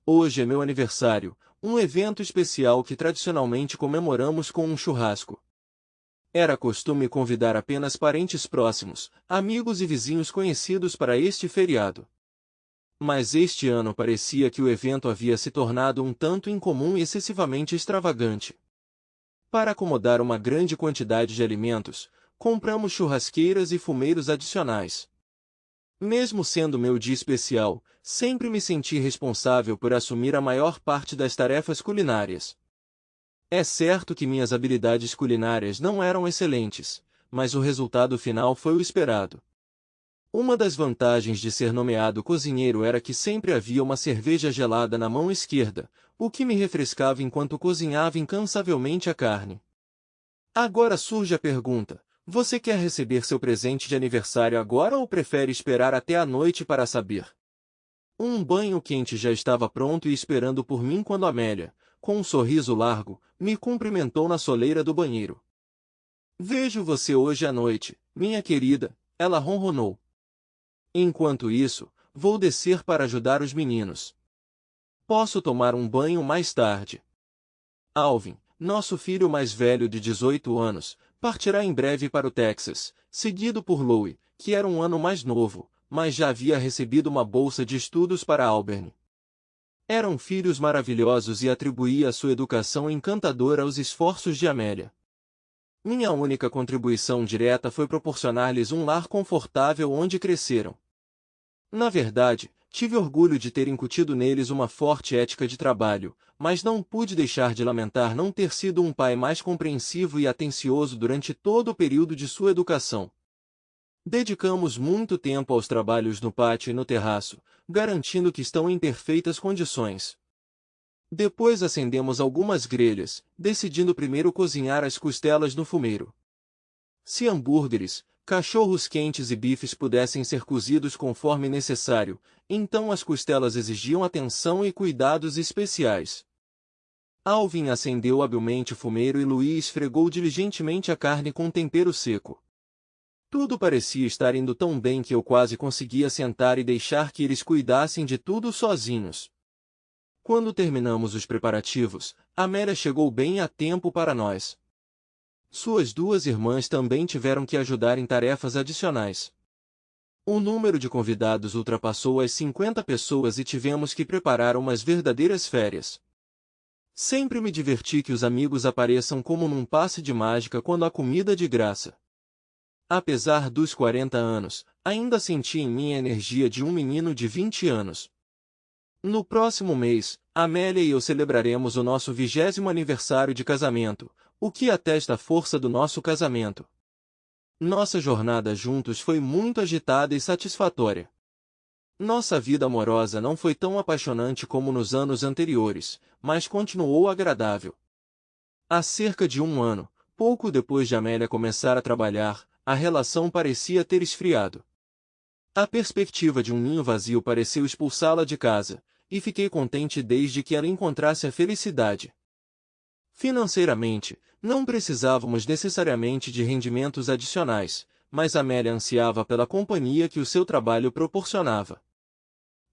Hoje é meu aniversário, um evento especial que tradicionalmente comemoramos com um churrasco. Era costume convidar apenas parentes próximos, amigos e vizinhos conhecidos para este feriado. Mas este ano parecia que o evento havia se tornado um tanto incomum e excessivamente extravagante. Para acomodar uma grande quantidade de alimentos, compramos churrasqueiras e fumeiros adicionais. Mesmo sendo meu dia especial, sempre me senti responsável por assumir a maior parte das tarefas culinárias. É certo que minhas habilidades culinárias não eram excelentes, mas o resultado final foi o esperado. Uma das vantagens de ser nomeado cozinheiro era que sempre havia uma cerveja gelada na mão esquerda, o que me refrescava enquanto cozinhava incansavelmente a carne. Agora surge a pergunta: você quer receber seu presente de aniversário agora ou prefere esperar até a noite para saber? Um banho quente já estava pronto e esperando por mim quando Amélia, com um sorriso largo, me cumprimentou na soleira do banheiro. Vejo você hoje à noite, minha querida, ela ronronou. Enquanto isso, vou descer para ajudar os meninos. Posso tomar um banho mais tarde. Alvin, nosso filho mais velho de 18 anos, partirá em breve para o Texas, seguido por Louie, que era um ano mais novo, mas já havia recebido uma bolsa de estudos para Auburn. Eram filhos maravilhosos e atribuía sua educação encantadora aos esforços de Amélia. Minha única contribuição direta foi proporcionar-lhes um lar confortável onde cresceram. Na verdade, tive orgulho de ter incutido neles uma forte ética de trabalho, mas não pude deixar de lamentar não ter sido um pai mais compreensivo e atencioso durante todo o período de sua educação. Dedicamos muito tempo aos trabalhos no pátio e no terraço, garantindo que estão em perfeitas condições. Depois acendemos algumas grelhas, decidindo primeiro cozinhar as costelas no fumeiro. Se hambúrgueres, cachorros quentes e bifes pudessem ser cozidos conforme necessário, então as costelas exigiam atenção e cuidados especiais. Alvin acendeu habilmente o fumeiro e Louis esfregou diligentemente a carne com tempero seco. Tudo parecia estar indo tão bem que eu quase conseguia sentar e deixar que eles cuidassem de tudo sozinhos. Quando terminamos os preparativos, Amélia chegou bem a tempo para nós. Suas duas irmãs também tiveram que ajudar em tarefas adicionais. O número de convidados ultrapassou as 50 pessoas e tivemos que preparar umas verdadeiras férias. Sempre me diverti que os amigos apareçam como num passe de mágica quando há comida de graça. Apesar dos 40 anos, ainda senti em mim a energia de um menino de 20 anos. No próximo mês, Amélia e eu celebraremos o nosso 20º aniversário de casamento, o que atesta a força do nosso casamento. Nossa jornada juntos foi muito agitada e satisfatória. Nossa vida amorosa não foi tão apaixonante como nos anos anteriores, mas continuou agradável. Há cerca de um ano, pouco depois de Amélia começar a trabalhar, a relação parecia ter esfriado. A perspectiva de um ninho vazio pareceu expulsá-la de casa, e fiquei contente desde que ela encontrasse a felicidade. Financeiramente, não precisávamos necessariamente de rendimentos adicionais, mas Amélia ansiava pela companhia que o seu trabalho proporcionava.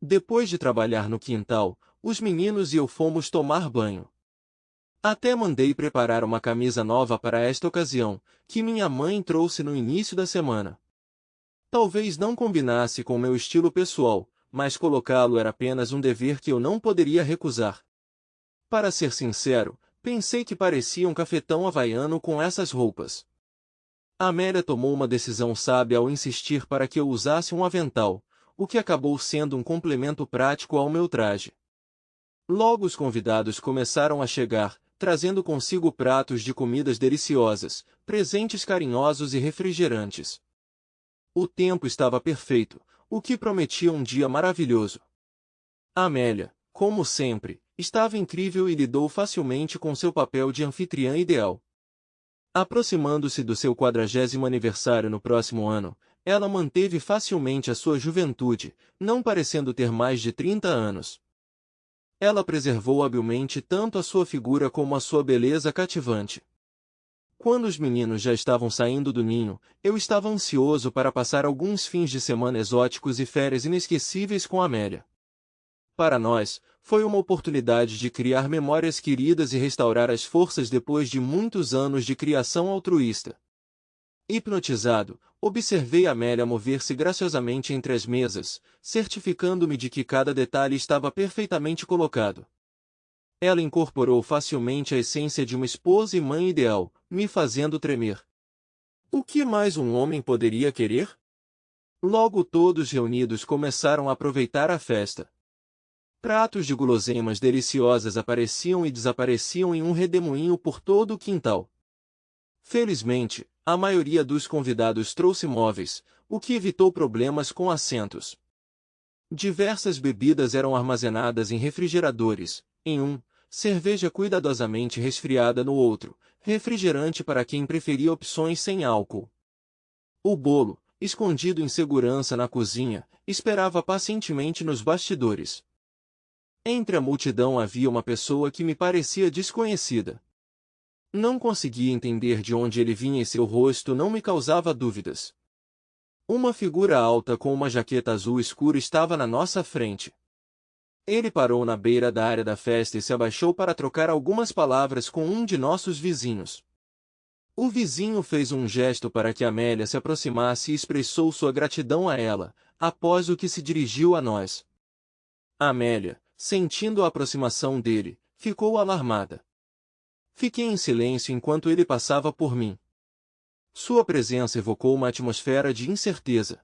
Depois de trabalhar no quintal, os meninos e eu fomos tomar banho. Até mandei preparar uma camisa nova para esta ocasião, que minha mãe trouxe no início da semana. Talvez não combinasse com meu estilo pessoal, mas colocá-lo era apenas um dever que eu não poderia recusar. Para ser sincero, pensei que parecia um cafetão havaiano com essas roupas. Amélia tomou uma decisão sábia ao insistir para que eu usasse um avental, o que acabou sendo um complemento prático ao meu traje. Logo os convidados começaram a chegar, trazendo consigo pratos de comidas deliciosas, presentes carinhosos e refrigerantes. O tempo estava perfeito, o que prometia um dia maravilhoso. Amélia, como sempre, estava incrível e lidou facilmente com seu papel de anfitriã ideal. Aproximando-se do seu 40º aniversário no próximo ano, ela manteve facilmente a sua juventude, não parecendo ter mais de 30 anos. Ela preservou habilmente tanto a sua figura como a sua beleza cativante. Quando os meninos já estavam saindo do ninho, eu estava ansioso para passar alguns fins de semana exóticos e férias inesquecíveis com Amélia. Para nós, foi uma oportunidade de criar memórias queridas e restaurar as forças depois de muitos anos de criação altruísta. Hipnotizado, observei Amélia mover-se graciosamente entre as mesas, certificando-me de que cada detalhe estava perfeitamente colocado. Ela incorporou facilmente a essência de uma esposa e mãe ideal, me fazendo tremer. O que mais um homem poderia querer? Logo todos reunidos começaram a aproveitar a festa. Pratos de guloseimas deliciosas apareciam e desapareciam em um redemoinho por todo o quintal. Felizmente, a maioria dos convidados trouxe móveis, o que evitou problemas com assentos. Diversas bebidas eram armazenadas em refrigeradores, em um, cerveja cuidadosamente resfriada no outro, refrigerante para quem preferia opções sem álcool. O bolo, escondido em segurança na cozinha, esperava pacientemente nos bastidores. Entre a multidão havia uma pessoa que me parecia desconhecida. Não conseguia entender de onde ele vinha e seu rosto não me causava dúvidas. Uma figura alta com uma jaqueta azul escuro estava na nossa frente. Ele parou na beira da área da festa e se abaixou para trocar algumas palavras com um de nossos vizinhos. O vizinho fez um gesto para que Amélia se aproximasse e expressou sua gratidão a ela, após o que se dirigiu a nós. Amélia, sentindo a aproximação dele, ficou alarmada. Fiquei em silêncio enquanto ele passava por mim. Sua presença evocou uma atmosfera de incerteza.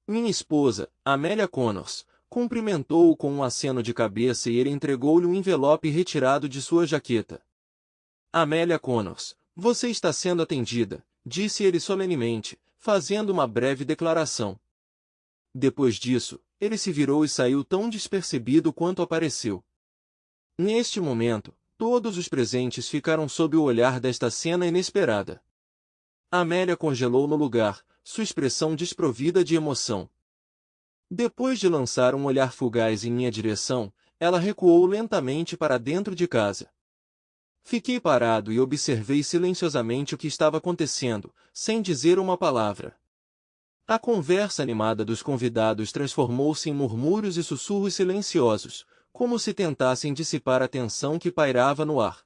Minha esposa, Amélia Connors, cumprimentou-o com um aceno de cabeça e ele entregou-lhe um envelope retirado de sua jaqueta. Amélia Connors, você está sendo atendida, disse ele solenemente, fazendo uma breve declaração. Depois disso, ele se virou e saiu tão despercebido quanto apareceu. Neste momento, todos os presentes ficaram sob o olhar desta cena inesperada. Amélia congelou no lugar, sua expressão desprovida de emoção. Depois de lançar um olhar fugaz em minha direção, ela recuou lentamente para dentro de casa. Fiquei parado e observei silenciosamente o que estava acontecendo, sem dizer uma palavra. A conversa animada dos convidados transformou-se em murmúrios e sussurros silenciosos, como se tentassem dissipar a tensão que pairava no ar.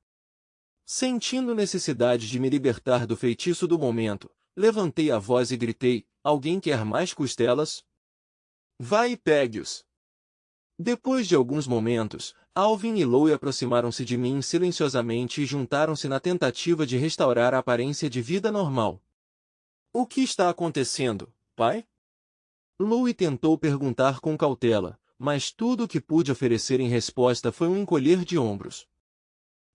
Sentindo necessidade de me libertar do feitiço do momento, levantei a voz e gritei, alguém quer mais costelas? Vai e pegue-os! Depois de alguns momentos, Alvin e Louie aproximaram-se de mim silenciosamente e juntaram-se na tentativa de restaurar a aparência de vida normal. O que está acontecendo, pai? Louie tentou perguntar com cautela, mas tudo o que pude oferecer em resposta foi um encolher de ombros.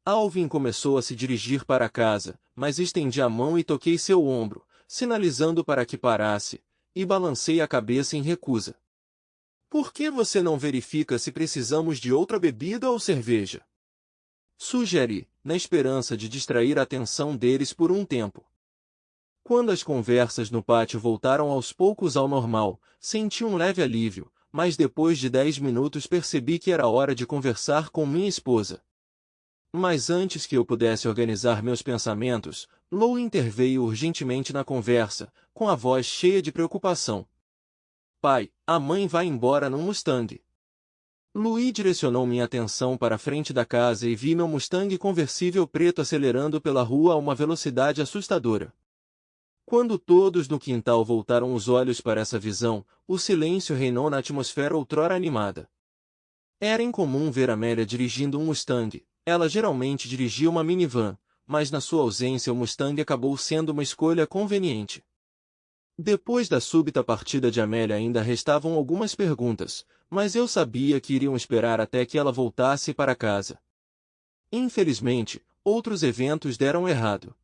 Alvin começou a se dirigir para casa, mas estendi a mão e toquei seu ombro, sinalizando para que parasse, e balancei a cabeça em recusa. Por que você não verifica se precisamos de outra bebida ou cerveja? Sugeri, na esperança de distrair a atenção deles por um tempo. Quando as conversas no pátio voltaram aos poucos ao normal, senti um leve alívio, mas depois de 10 minutos percebi que era hora de conversar com minha esposa. Mas antes que eu pudesse organizar meus pensamentos, Lou interveio urgentemente na conversa, com a voz cheia de preocupação. Pai, a mãe vai embora num Mustang. Louie direcionou minha atenção para a frente da casa e vi meu Mustang conversível preto acelerando pela rua a uma velocidade assustadora. Quando todos no quintal voltaram os olhos para essa visão, o silêncio reinou na atmosfera outrora animada. Era incomum ver Amélia dirigindo um Mustang. Ela geralmente dirigia uma minivan, mas na sua ausência o Mustang acabou sendo uma escolha conveniente. Depois da súbita partida de Amélia ainda restavam algumas perguntas, mas eu sabia que iriam esperar até que ela voltasse para casa. Infelizmente, outros eventos deram errado.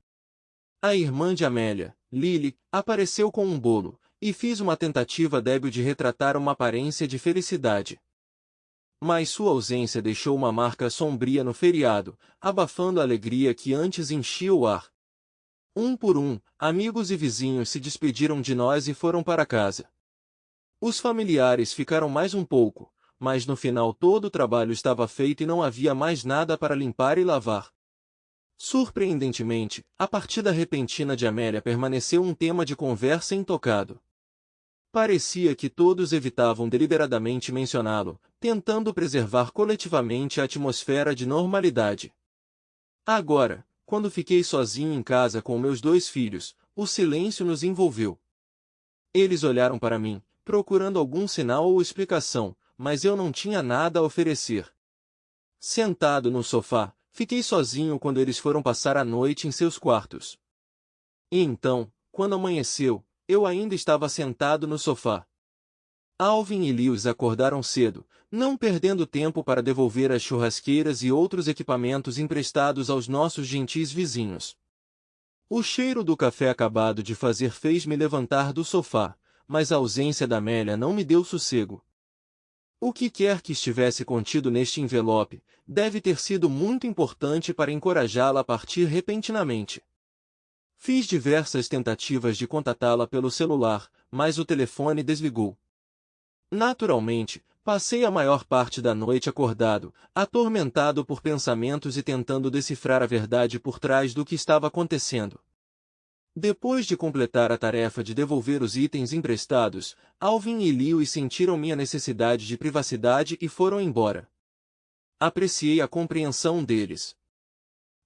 A irmã de Amélia, Lily, apareceu com um bolo, e fiz uma tentativa débil de retratar uma aparência de felicidade. Mas sua ausência deixou uma marca sombria no feriado, abafando a alegria que antes enchia o ar. Um por um, amigos e vizinhos se despediram de nós e foram para casa. Os familiares ficaram mais um pouco, mas no final todo o trabalho estava feito e não havia mais nada para limpar e lavar. Surpreendentemente, a partida repentina de Amélia permaneceu um tema de conversa intocado. Parecia que todos evitavam deliberadamente mencioná-lo, tentando preservar coletivamente a atmosfera de normalidade. Agora, quando fiquei sozinho em casa com meus 2 filhos, o silêncio nos envolveu. Eles olharam para mim, procurando algum sinal ou explicação, mas eu não tinha nada a oferecer. Sentado no sofá, fiquei sozinho quando eles foram passar a noite em seus quartos. E então, quando amanheceu, eu ainda estava sentado no sofá. Alvin e Lewis acordaram cedo, não perdendo tempo para devolver as churrasqueiras e outros equipamentos emprestados aos nossos gentis vizinhos. O cheiro do café acabado de fazer fez-me levantar do sofá, mas a ausência da Amélia não me deu sossego. O que quer que estivesse contido neste envelope, deve ter sido muito importante para encorajá-la a partir repentinamente. Fiz diversas tentativas de contatá-la pelo celular, mas o telefone desligou. Naturalmente, passei a maior parte da noite acordado, atormentado por pensamentos e tentando decifrar a verdade por trás do que estava acontecendo. Depois de completar a tarefa de devolver os itens emprestados, Alvin e Lewis sentiram minha necessidade de privacidade e foram embora. Apreciei a compreensão deles.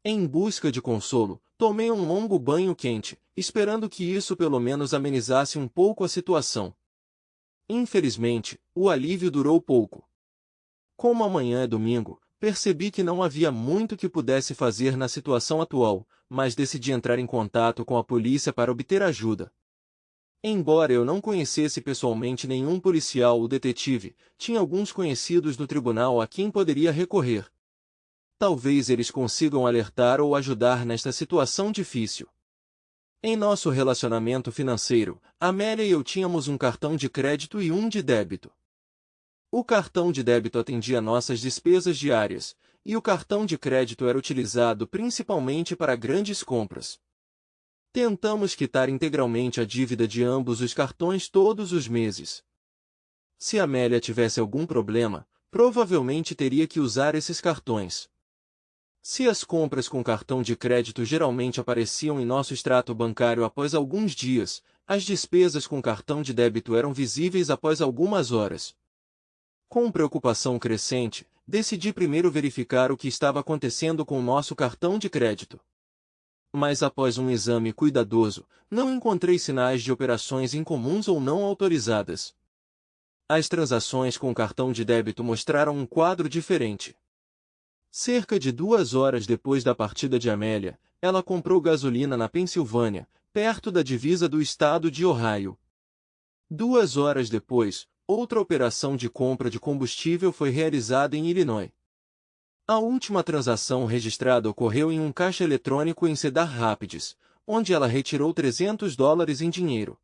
Em busca de consolo, tomei um longo banho quente, esperando que isso pelo menos amenizasse um pouco a situação. Infelizmente, o alívio durou pouco. Como amanhã é domingo, percebi que não havia muito que pudesse fazer na situação atual, mas decidi entrar em contato com a polícia para obter ajuda. Embora eu não conhecesse pessoalmente nenhum policial ou detetive, tinha alguns conhecidos no tribunal a quem poderia recorrer. Talvez eles consigam alertar ou ajudar nesta situação difícil. Em nosso relacionamento financeiro, Amélia e eu tínhamos um cartão de crédito e um de débito. O cartão de débito atendia nossas despesas diárias, e o cartão de crédito era utilizado principalmente para grandes compras. Tentamos quitar integralmente a dívida de ambos os cartões todos os meses. Se Amélia tivesse algum problema, provavelmente teria que usar esses cartões. Se as compras com cartão de crédito geralmente apareciam em nosso extrato bancário após alguns dias, as despesas com cartão de débito eram visíveis após algumas horas. Com preocupação crescente, decidi primeiro verificar o que estava acontecendo com o nosso cartão de crédito. Mas após um exame cuidadoso, não encontrei sinais de operações incomuns ou não autorizadas. As transações com cartão de débito mostraram um quadro diferente. Cerca de 2 horas depois da partida de Amélia, ela comprou gasolina na Pensilvânia, perto da divisa do estado de Ohio. 2 horas depois, outra operação de compra de combustível foi realizada em Illinois. A última transação registrada ocorreu em um caixa eletrônico em Cedar Rapids, onde ela retirou $300 em dinheiro.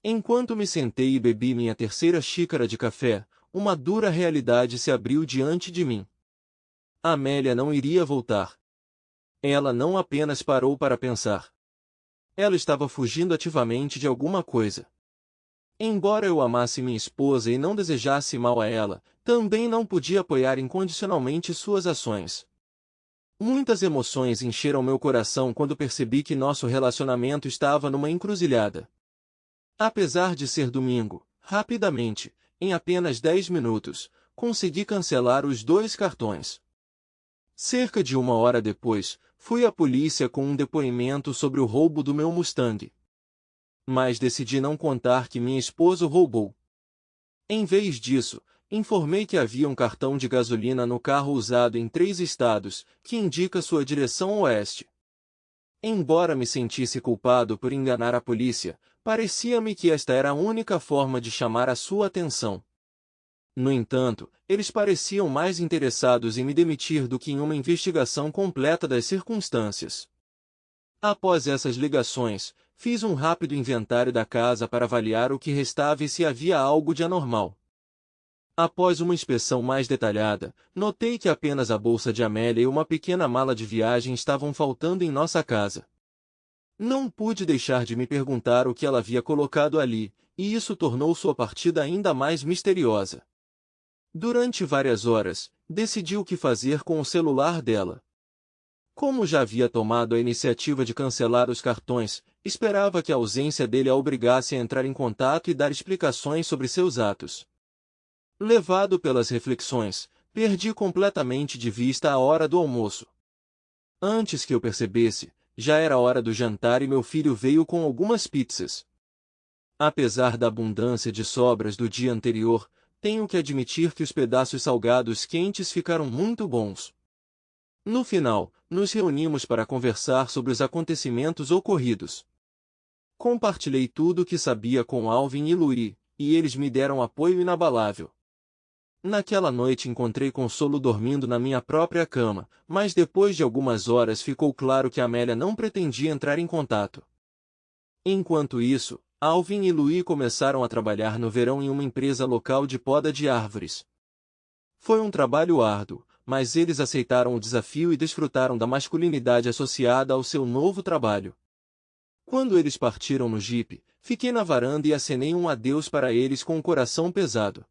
Enquanto me sentei e bebi minha terceira xícara de café, uma dura realidade se abriu diante de mim. Amélia não iria voltar. Ela não apenas parou para pensar. Ela estava fugindo ativamente de alguma coisa. Embora eu amasse minha esposa e não desejasse mal a ela, também não podia apoiar incondicionalmente suas ações. Muitas emoções encheram meu coração quando percebi que nosso relacionamento estava numa encruzilhada. Apesar de ser domingo, rapidamente, em apenas 10 minutos, consegui cancelar os 2 cartões. Cerca de 1 hora depois, fui à polícia com um depoimento sobre o roubo do meu Mustang. Mas decidi não contar que minha esposa o roubou. Em vez disso, informei que havia um cartão de gasolina no carro usado em 3 estados, que indica sua direção oeste. Embora me sentisse culpado por enganar a polícia, parecia-me que esta era a única forma de chamar a sua atenção. No entanto, eles pareciam mais interessados em me demitir do que em uma investigação completa das circunstâncias. Após essas ligações, fiz um rápido inventário da casa para avaliar o que restava e se havia algo de anormal. Após uma inspeção mais detalhada, notei que apenas a bolsa de Amélia e uma pequena mala de viagem estavam faltando em nossa casa. Não pude deixar de me perguntar o que ela havia colocado ali, e isso tornou sua partida ainda mais misteriosa. Durante várias horas, decidi o que fazer com o celular dela. Como já havia tomado a iniciativa de cancelar os cartões, esperava que a ausência dele a obrigasse a entrar em contato e dar explicações sobre seus atos. Levado pelas reflexões, perdi completamente de vista a hora do almoço. Antes que eu percebesse, já era hora do jantar e meu filho veio com algumas pizzas. Apesar da abundância de sobras do dia anterior, tenho que admitir que os pedaços salgados quentes ficaram muito bons. No final, nos reunimos para conversar sobre os acontecimentos ocorridos. Compartilhei tudo o que sabia com Alvin e Louis, e eles me deram apoio inabalável. Naquela noite encontrei consolo dormindo na minha própria cama, mas depois de algumas horas ficou claro que Amélia não pretendia entrar em contato. Enquanto isso, Alvin e Louis começaram a trabalhar no verão em uma empresa local de poda de árvores. Foi um trabalho árduo, mas eles aceitaram o desafio e desfrutaram da masculinidade associada ao seu novo trabalho. Quando eles partiram no jipe, fiquei na varanda e acenei um adeus para eles com o coração pesado.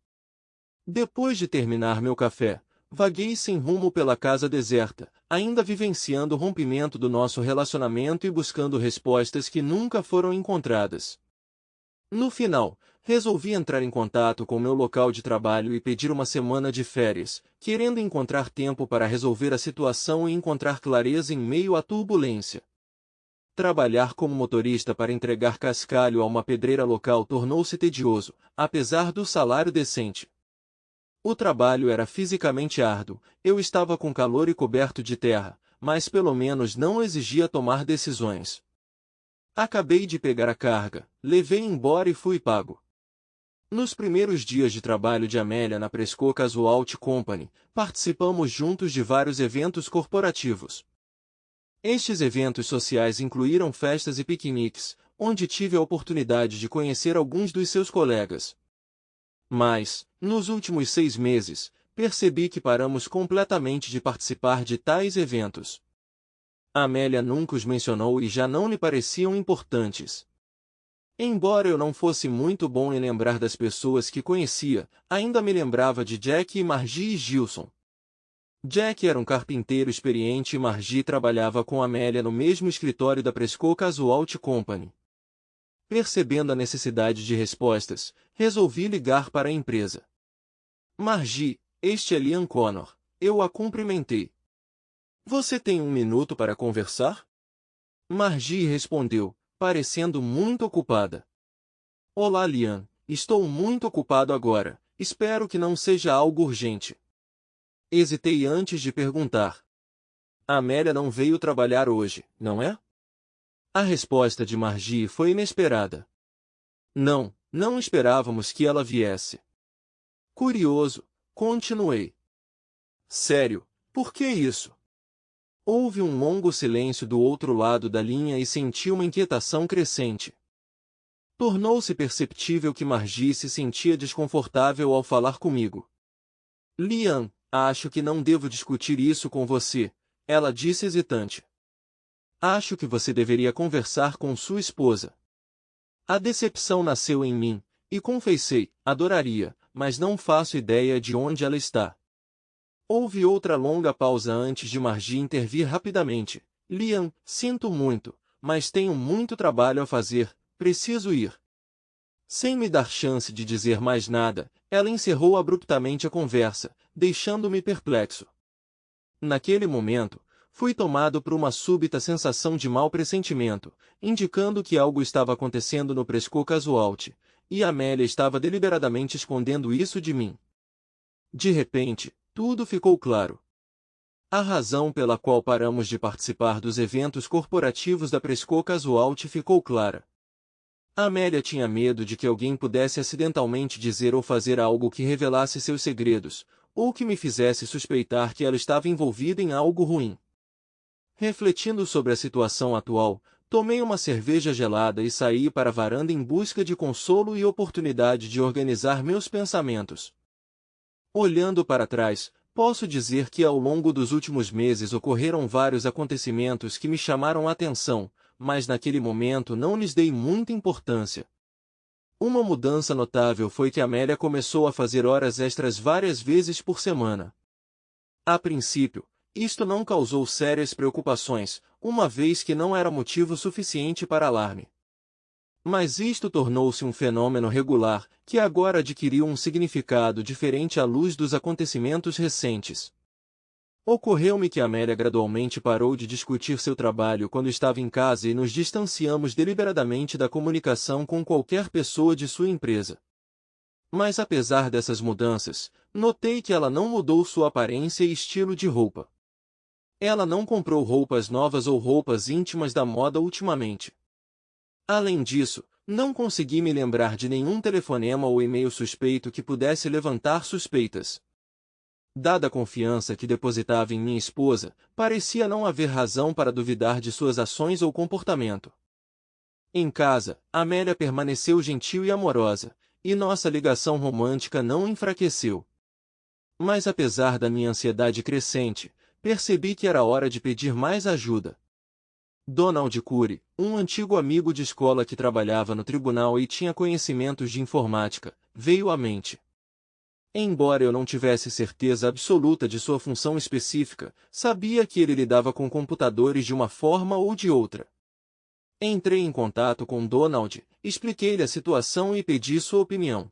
Depois de terminar meu café, vaguei sem rumo pela casa deserta, ainda vivenciando o rompimento do nosso relacionamento e buscando respostas que nunca foram encontradas. No final, resolvi entrar em contato com meu local de trabalho e pedir uma semana de férias, querendo encontrar tempo para resolver a situação e encontrar clareza em meio à turbulência. Trabalhar como motorista para entregar cascalho a uma pedreira local tornou-se tedioso, apesar do salário decente. O trabalho era fisicamente árduo, eu estava com calor e coberto de terra, mas pelo menos não exigia tomar decisões. Acabei de pegar a carga, levei embora e fui pago. Nos primeiros dias de trabalho de Amélia na Presco Casualty Company, participamos juntos de vários eventos corporativos. Estes eventos sociais incluíram festas e piqueniques, onde tive a oportunidade de conhecer alguns dos seus colegas. Mas, nos últimos 6 meses, percebi que paramos completamente de participar de tais eventos. Amélia nunca os mencionou e já não lhe pareciam importantes. Embora eu não fosse muito bom em lembrar das pessoas que conhecia, ainda me lembrava de Jack e Margie e Gilson. Jack era um carpinteiro experiente e Margie trabalhava com Amélia no mesmo escritório da Presco Casualty Company. Percebendo a necessidade de respostas, resolvi ligar para a empresa. Margie, este é Liam Connor. Eu a cumprimentei. Você tem 1 minuto para conversar? Margie respondeu, parecendo muito ocupada. Olá, Liam. Estou muito ocupado agora. Espero que não seja algo urgente. Hesitei antes de perguntar. A Amélia não veio trabalhar hoje, não é? A resposta de Margie foi inesperada. Não, não esperávamos que ela viesse. Curioso, continuei. Sério, por que isso? Houve um longo silêncio do outro lado da linha e senti uma inquietação crescente. Tornou-se perceptível que Margie se sentia desconfortável ao falar comigo. Liam, acho que não devo discutir isso com você, ela disse hesitante. Acho que você deveria conversar com sua esposa. A decepção nasceu em mim, e confessei, adoraria, mas não faço ideia de onde ela está. Houve outra longa pausa antes de Margie intervir rapidamente. Liam, sinto muito, mas tenho muito trabalho a fazer, preciso ir. Sem me dar chance de dizer mais nada, ela encerrou abruptamente a conversa, deixando-me perplexo. Naquele momento, fui tomado por uma súbita sensação de mau pressentimento, indicando que algo estava acontecendo no Presco Casualty, e Amélia estava deliberadamente escondendo isso de mim. De repente, tudo ficou claro. A razão pela qual paramos de participar dos eventos corporativos da Presco Casualty ficou clara. Amélia tinha medo de que alguém pudesse acidentalmente dizer ou fazer algo que revelasse seus segredos, ou que me fizesse suspeitar que ela estava envolvida em algo ruim. Refletindo sobre a situação atual, tomei uma cerveja gelada e saí para a varanda em busca de consolo e oportunidade de organizar meus pensamentos. Olhando para trás, posso dizer que ao longo dos últimos meses ocorreram vários acontecimentos que me chamaram a atenção, mas naquele momento não lhes dei muita importância. Uma mudança notável foi que Amélia começou a fazer horas extras várias vezes por semana. A princípio, isto não causou sérias preocupações, uma vez que não era motivo suficiente para alarme. Mas isto tornou-se um fenômeno regular, que agora adquiriu um significado diferente à luz dos acontecimentos recentes. Ocorreu-me que Amélia gradualmente parou de discutir seu trabalho quando estava em casa e nos distanciamos deliberadamente da comunicação com qualquer pessoa de sua empresa. Mas apesar dessas mudanças, notei que ela não mudou sua aparência e estilo de roupa. Ela não comprou roupas novas ou roupas íntimas da moda ultimamente. Além disso, não consegui me lembrar de nenhum telefonema ou e-mail suspeito que pudesse levantar suspeitas. Dada a confiança que depositava em minha esposa, parecia não haver razão para duvidar de suas ações ou comportamento. Em casa, Amélia permaneceu gentil e amorosa, e nossa ligação romântica não enfraqueceu. Mas apesar da minha ansiedade crescente, percebi que era hora de pedir mais ajuda. Donald Curry, um antigo amigo de escola que trabalhava no tribunal e tinha conhecimentos de informática, veio à mente. Embora eu não tivesse certeza absoluta de sua função específica, sabia que ele lidava com computadores de uma forma ou de outra. Entrei em contato com Donald, expliquei-lhe a situação e pedi sua opinião.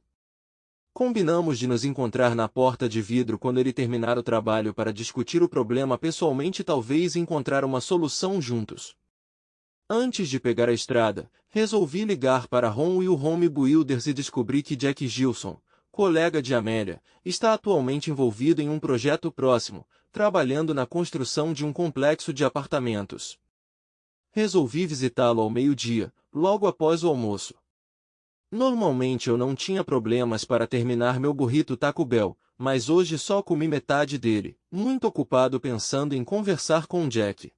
Combinamos de nos encontrar na porta de vidro quando ele terminar o trabalho para discutir o problema pessoalmente e talvez encontrar uma solução juntos. Antes de pegar a estrada, resolvi ligar para Ron e o Home Builders e descobri que Jack Gilson, colega de Amélia, está atualmente envolvido em um projeto próximo, trabalhando na construção de um complexo de apartamentos. Resolvi visitá-lo ao meio-dia, logo após o almoço. Normalmente eu não tinha problemas para terminar meu burrito Taco Bell, mas hoje só comi metade dele, muito ocupado pensando em conversar com Jack.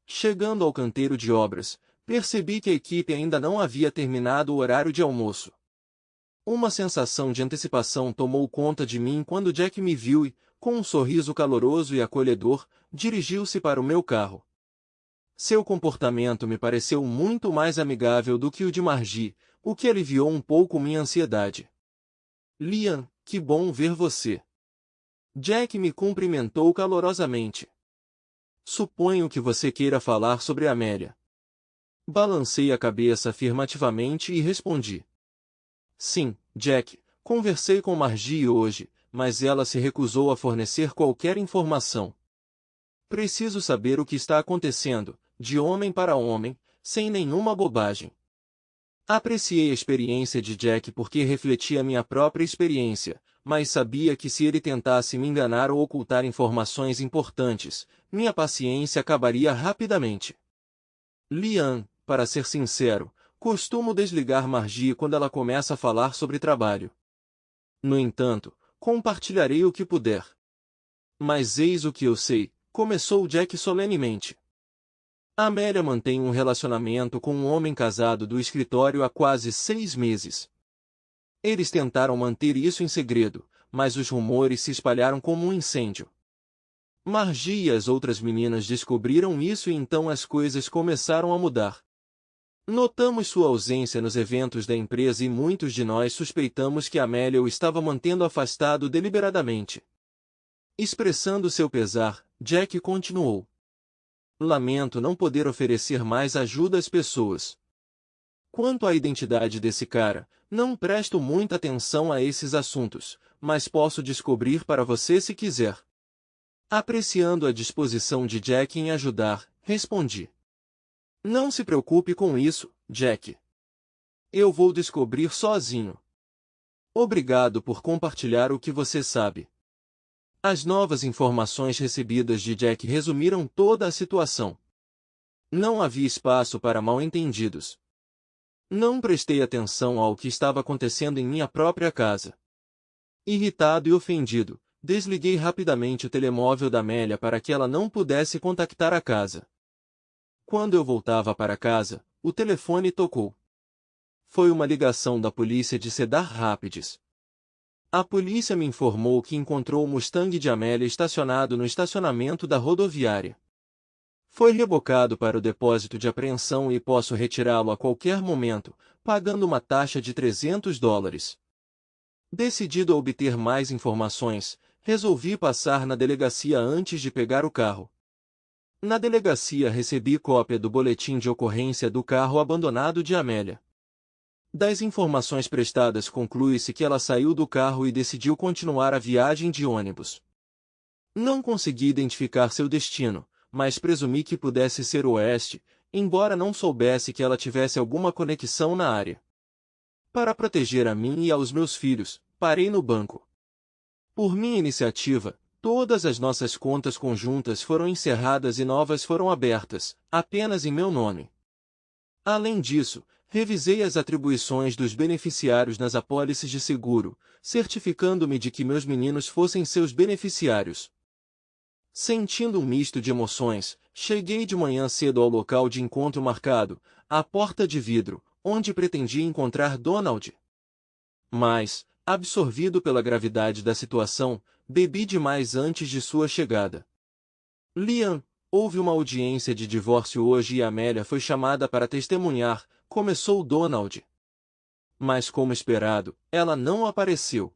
Chegando ao canteiro de obras, percebi que a equipe ainda não havia terminado o horário de almoço. Uma sensação de antecipação tomou conta de mim quando Jack me viu e, com um sorriso caloroso e acolhedor, dirigiu-se para o meu carro. Seu comportamento me pareceu muito mais amigável do que o de Margie, o que aliviou um pouco minha ansiedade. Liam, que bom ver você. Jack me cumprimentou calorosamente. Suponho que você queira falar sobre Amélia. Balancei a cabeça afirmativamente e respondi. Sim, Jack, conversei com Margie hoje, mas ela se recusou a fornecer qualquer informação. Preciso saber o que está acontecendo, de homem para homem, sem nenhuma bobagem. Apreciei a experiência de Jack porque refletia minha própria experiência, mas sabia que se ele tentasse me enganar ou ocultar informações importantes, minha paciência acabaria rapidamente. Liam, para ser sincero, costumo desligar Margie quando ela começa a falar sobre trabalho. No entanto, compartilharei o que puder. Mas eis o que eu sei, começou Jack solenemente. Amélia mantém um relacionamento com um homem casado do escritório há quase 6 meses. Eles tentaram manter isso em segredo, mas os rumores se espalharam como um incêndio. Margie e as outras meninas descobriram isso e então as coisas começaram a mudar. Notamos sua ausência nos eventos da empresa e muitos de nós suspeitamos que Amélia o estava mantendo afastado deliberadamente. Expressando seu pesar, Jack continuou. Lamento não poder oferecer mais ajuda às pessoas. Quanto à identidade desse cara, não presto muita atenção a esses assuntos, mas posso descobrir para você se quiser. Apreciando a disposição de Jack em ajudar, respondi. Não se preocupe com isso, Jack. Eu vou descobrir sozinho. Obrigado por compartilhar o que você sabe. As novas informações recebidas de Jack resumiram toda a situação. Não havia espaço para mal-entendidos. Não prestei atenção ao que estava acontecendo em minha própria casa. Irritado e ofendido, desliguei rapidamente o telemóvel da Amélia para que ela não pudesse contactar a casa. Quando eu voltava para casa, o telefone tocou. Foi uma ligação da polícia de Cedar Rapids. A polícia me informou que encontrou o Mustang de Amélia estacionado no estacionamento da rodoviária. Foi rebocado para o depósito de apreensão e posso retirá-lo a qualquer momento, pagando uma taxa de $300. Decidido a obter mais informações, resolvi passar na delegacia antes de pegar o carro. Na delegacia recebi cópia do boletim de ocorrência do carro abandonado de Amélia. Das informações prestadas conclui-se que ela saiu do carro e decidiu continuar a viagem de ônibus. Não consegui identificar seu destino, mas presumi que pudesse ser o oeste, embora não soubesse que ela tivesse alguma conexão na área. Para proteger a mim e aos meus filhos, parei no banco. Por minha iniciativa, todas as nossas contas conjuntas foram encerradas e novas foram abertas, apenas em meu nome. Além disso, revisei as atribuições dos beneficiários nas apólices de seguro, certificando-me de que meus meninos fossem seus beneficiários. Sentindo um misto de emoções, cheguei de manhã cedo ao local de encontro marcado, à porta de vidro, onde pretendia encontrar Donald. Mas, absorvido pela gravidade da situação, bebi demais antes de sua chegada. Liam, houve uma audiência de divórcio hoje e Amélia foi chamada para testemunhar, começou Donald. Mas como esperado, ela não apareceu.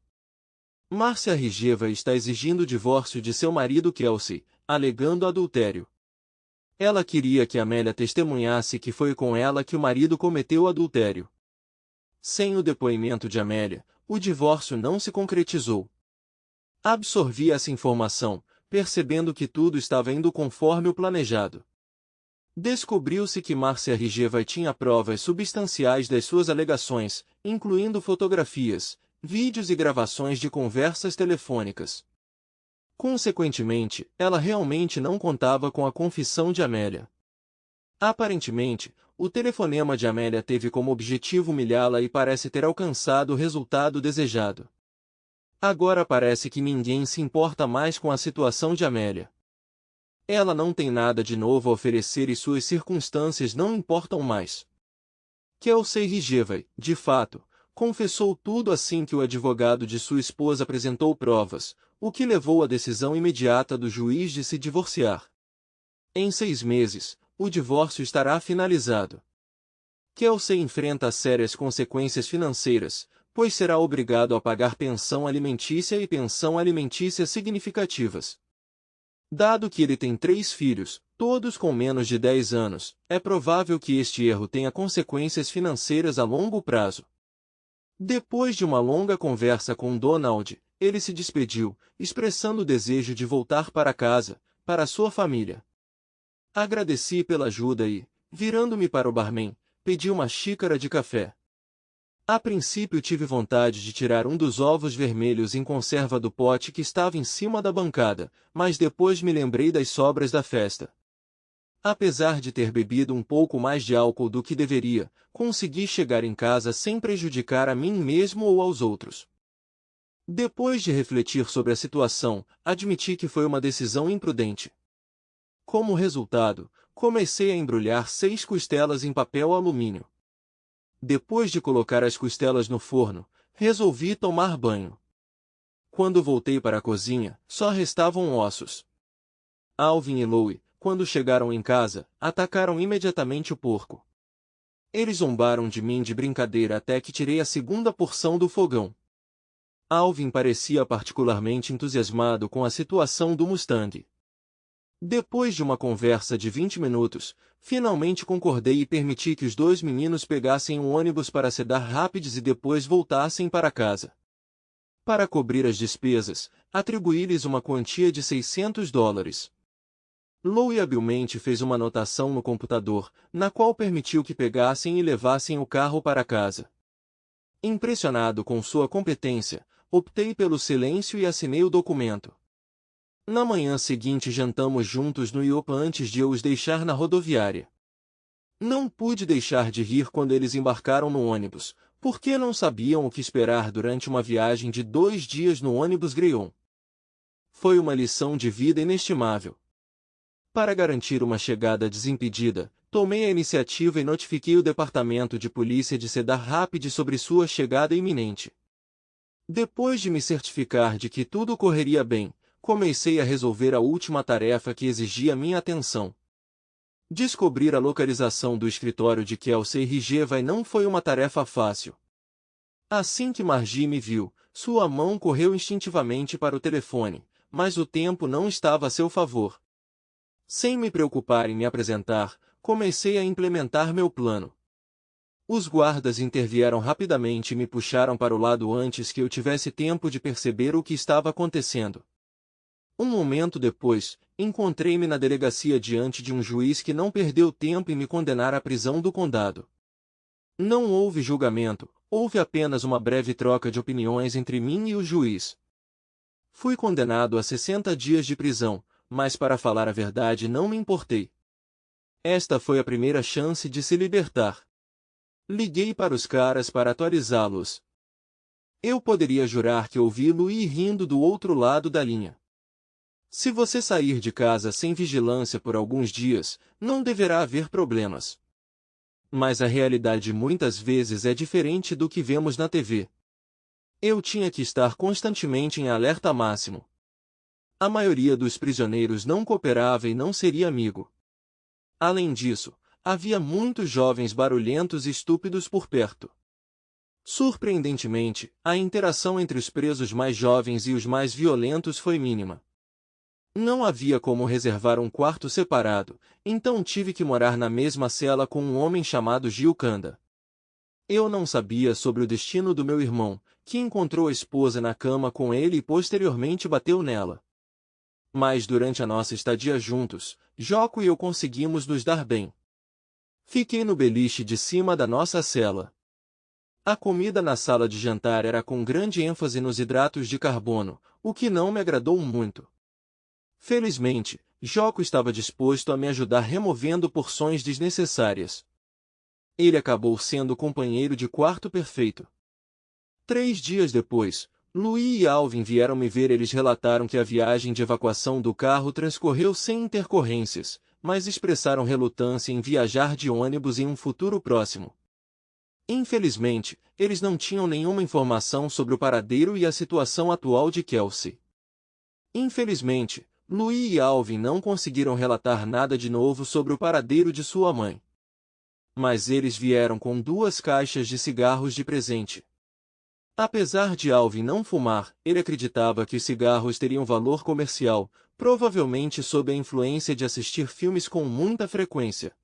Márcia Rijeva está exigindo o divórcio de seu marido Kelsey, alegando adultério. Ela queria que Amélia testemunhasse que foi com ela que o marido cometeu o adultério. Sem o depoimento de Amélia, o divórcio não se concretizou. Absorvi essa informação, percebendo que tudo estava indo conforme o planejado. Descobriu-se que Márcia Rijeva tinha provas substanciais das suas alegações, incluindo fotografias, vídeos e gravações de conversas telefônicas. Consequentemente, ela realmente não contava com a confissão de Amélia. Aparentemente, o telefonema de Amélia teve como objetivo humilhá-la e parece ter alcançado o resultado desejado. Agora parece que ninguém se importa mais com a situação de Amélia. Ela não tem nada de novo a oferecer e suas circunstâncias não importam mais. Kelsey Rijeva, de fato, confessou tudo assim que o advogado de sua esposa apresentou provas, o que levou à decisão imediata do juiz de se divorciar. Em 6 meses, o divórcio estará finalizado. Kelsey enfrenta sérias consequências financeiras, pois será obrigado a pagar pensão alimentícia e pensão alimentícia significativas. Dado que ele tem 3 filhos, todos com menos de 10 anos, é provável que este erro tenha consequências financeiras a longo prazo. Depois de uma longa conversa com Donald, ele se despediu, expressando o desejo de voltar para casa, para sua família. Agradeci pela ajuda e, virando-me para o barman, pedi uma xícara de café. A princípio tive vontade de tirar um dos ovos vermelhos em conserva do pote que estava em cima da bancada, mas depois me lembrei das sobras da festa. Apesar de ter bebido um pouco mais de álcool do que deveria, consegui chegar em casa sem prejudicar a mim mesmo ou aos outros. Depois de refletir sobre a situação, admiti que foi uma decisão imprudente. Como resultado, comecei a embrulhar 6 costelas em papel alumínio. Depois de colocar as costelas no forno, resolvi tomar banho. Quando voltei para a cozinha, só restavam ossos. Alvin e Louie, quando chegaram em casa, atacaram imediatamente o porco. Eles zombaram de mim de brincadeira até que tirei a segunda porção do fogão. Alvin parecia particularmente entusiasmado com a situação do Mustang. Depois de uma conversa de 20 minutos, finalmente concordei e permiti que os 2 meninos pegassem um ônibus para Cedar Rapids e depois voltassem para casa. Para cobrir as despesas, atribuí-lhes uma quantia de $600. Louie habilmente fez uma anotação no computador, na qual permitiu que pegassem e levassem o carro para casa. Impressionado com sua competência, optei pelo silêncio e assinei o documento. Na manhã seguinte jantamos juntos no IOPA antes de eu os deixar na rodoviária. Não pude deixar de rir quando eles embarcaram no ônibus, porque não sabiam o que esperar durante uma viagem de 2 dias no ônibus Greyhound. Foi uma lição de vida inestimável. Para garantir uma chegada desimpedida, tomei a iniciativa e notifiquei o departamento de polícia de Cedar Rapids sobre sua chegada iminente. Depois de me certificar de que tudo correria bem, comecei a resolver a última tarefa que exigia minha atenção. Descobrir a localização do escritório de Kelsey Rijeva não foi uma tarefa fácil. Assim que Margie me viu, sua mão correu instintivamente para o telefone, mas o tempo não estava a seu favor. Sem me preocupar em me apresentar, comecei a implementar meu plano. Os guardas intervieram rapidamente e me puxaram para o lado antes que eu tivesse tempo de perceber o que estava acontecendo. Um momento depois, encontrei-me na delegacia diante de um juiz que não perdeu tempo em me condenar à prisão do condado. Não houve julgamento, houve apenas uma breve troca de opiniões entre mim e o juiz. Fui condenado a 60 dias de prisão, mas para falar a verdade não me importei. Esta foi a primeira chance de se libertar. Liguei para os caras para atualizá-los. Eu poderia jurar que ouvi Louis rindo do outro lado da linha. Se você sair de casa sem vigilância por alguns dias, não deverá haver problemas. Mas a realidade muitas vezes é diferente do que vemos na TV. Eu tinha que estar constantemente em alerta máximo. A maioria dos prisioneiros não cooperava e não seria amigo. Além disso, havia muitos jovens barulhentos e estúpidos por perto. Surpreendentemente, a interação entre os presos mais jovens e os mais violentos foi mínima. Não havia como reservar um quarto separado, então tive que morar na mesma cela com um homem chamado Gil Kanda. Eu não sabia sobre o destino do meu irmão, que encontrou a esposa na cama com ele e posteriormente bateu nela. Mas durante a nossa estadia juntos, Joco e eu conseguimos nos dar bem. Fiquei no beliche de cima da nossa cela. A comida na sala de jantar era com grande ênfase nos hidratos de carbono, o que não me agradou muito. Felizmente, Joco estava disposto a me ajudar removendo porções desnecessárias. Ele acabou sendo o companheiro de quarto perfeito. 3 dias depois, Louis e Alvin vieram me ver. Eles relataram que a viagem de evacuação do carro transcorreu sem intercorrências, mas expressaram relutância em viajar de ônibus em um futuro próximo. Infelizmente, eles não tinham nenhuma informação sobre o paradeiro e a situação atual de Kelsey. Infelizmente, Louis e Alvin não conseguiram relatar nada de novo sobre o paradeiro de sua mãe. Mas eles vieram com 2 caixas de cigarros de presente. Apesar de Alvin não fumar, ele acreditava que os cigarros teriam valor comercial, provavelmente sob a influência de assistir filmes com muita frequência.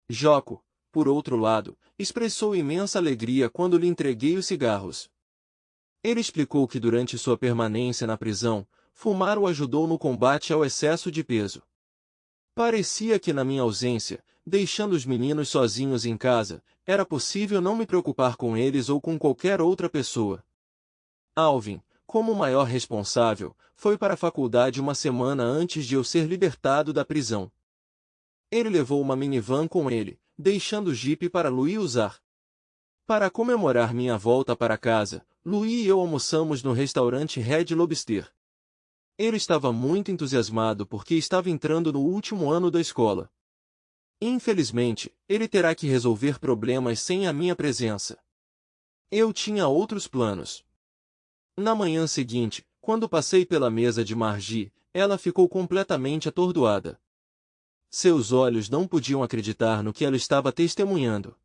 Joco, por outro lado, expressou imensa alegria quando lhe entreguei os cigarros. Ele explicou que durante sua permanência na prisão, fumar o ajudou no combate ao excesso de peso. Parecia que na minha ausência, deixando os meninos sozinhos em casa, era possível não me preocupar com eles ou com qualquer outra pessoa. Alvin, como o maior responsável, foi para a faculdade uma semana antes de eu ser libertado da prisão. Ele levou uma minivan com ele, deixando o jipe para Louis usar. Para comemorar minha volta para casa, Louis e eu almoçamos no restaurante Red Lobster. Ele estava muito entusiasmado porque estava entrando no último ano da escola. Infelizmente, ele terá que resolver problemas sem a minha presença. Eu tinha outros planos. Na manhã seguinte, quando passei pela mesa de Margie, ela ficou completamente atordoada. Seus olhos não podiam acreditar no que ela estava testemunhando.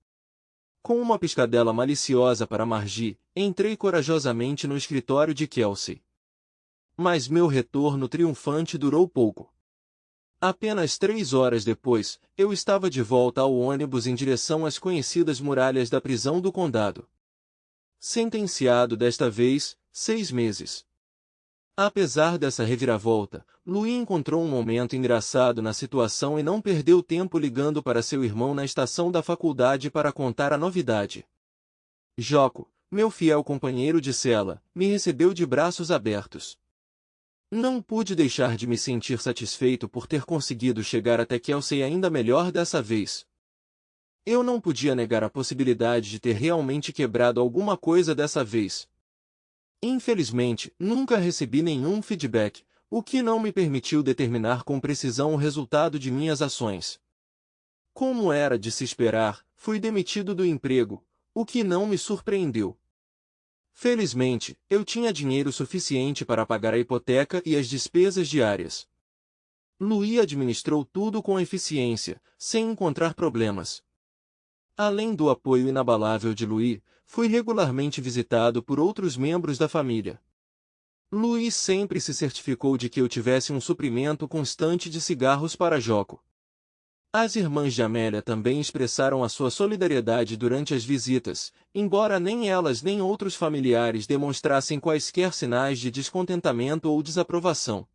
Com uma piscadela maliciosa para Margie, entrei corajosamente no escritório de Kelsey. Mas meu retorno triunfante durou pouco. Apenas 3 horas depois, eu estava de volta ao ônibus em direção às conhecidas muralhas da prisão do condado. Sentenciado desta vez, 6 meses. Apesar dessa reviravolta, Louis encontrou um momento engraçado na situação e não perdeu tempo ligando para seu irmão na estação da faculdade para contar a novidade. Joco, meu fiel companheiro de cela, me recebeu de braços abertos. Não pude deixar de me sentir satisfeito por ter conseguido chegar até Kelsey ainda melhor dessa vez. Eu não podia negar a possibilidade de ter realmente quebrado alguma coisa dessa vez. Infelizmente, nunca recebi nenhum feedback, o que não me permitiu determinar com precisão o resultado de minhas ações. Como era de se esperar, fui demitido do emprego, o que não me surpreendeu. Felizmente, eu tinha dinheiro suficiente para pagar a hipoteca e as despesas diárias. Louis administrou tudo com eficiência, sem encontrar problemas. Além do apoio inabalável de Louis, fui regularmente visitado por outros membros da família. Luiz sempre se certificou de que eu tivesse um suprimento constante de cigarros para Joco. As irmãs de Amélia também expressaram a sua solidariedade durante as visitas, embora nem elas nem outros familiares demonstrassem quaisquer sinais de descontentamento ou desaprovação.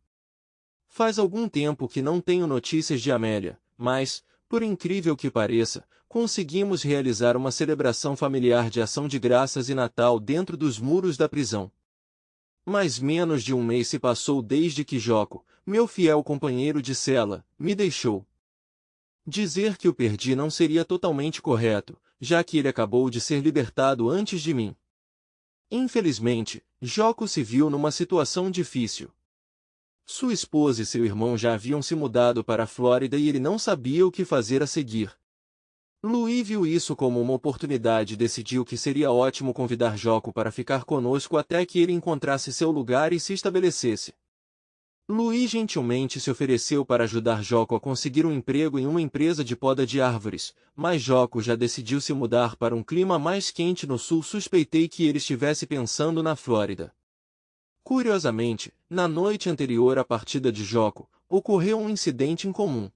Faz algum tempo que não tenho notícias de Amélia, mas, por incrível que pareça, conseguimos realizar uma celebração familiar de Ação de Graças e Natal dentro dos muros da prisão. Mas menos de um mês se passou desde que Joco, meu fiel companheiro de cela, me deixou. Dizer que o perdi não seria totalmente correto, já que ele acabou de ser libertado antes de mim. Infelizmente, Joco se viu numa situação difícil. Sua esposa e seu irmão já haviam se mudado para a Flórida e ele não sabia o que fazer a seguir. Louis viu isso como uma oportunidade e decidiu que seria ótimo convidar Joco para ficar conosco até que ele encontrasse seu lugar e se estabelecesse. Louis gentilmente se ofereceu para ajudar Joco a conseguir um emprego em uma empresa de poda de árvores, mas Joco já decidiu se mudar para um clima mais quente no sul. Suspeitei que ele estivesse pensando na Flórida. Curiosamente, na noite anterior à partida de Joco, ocorreu um incidente incomum.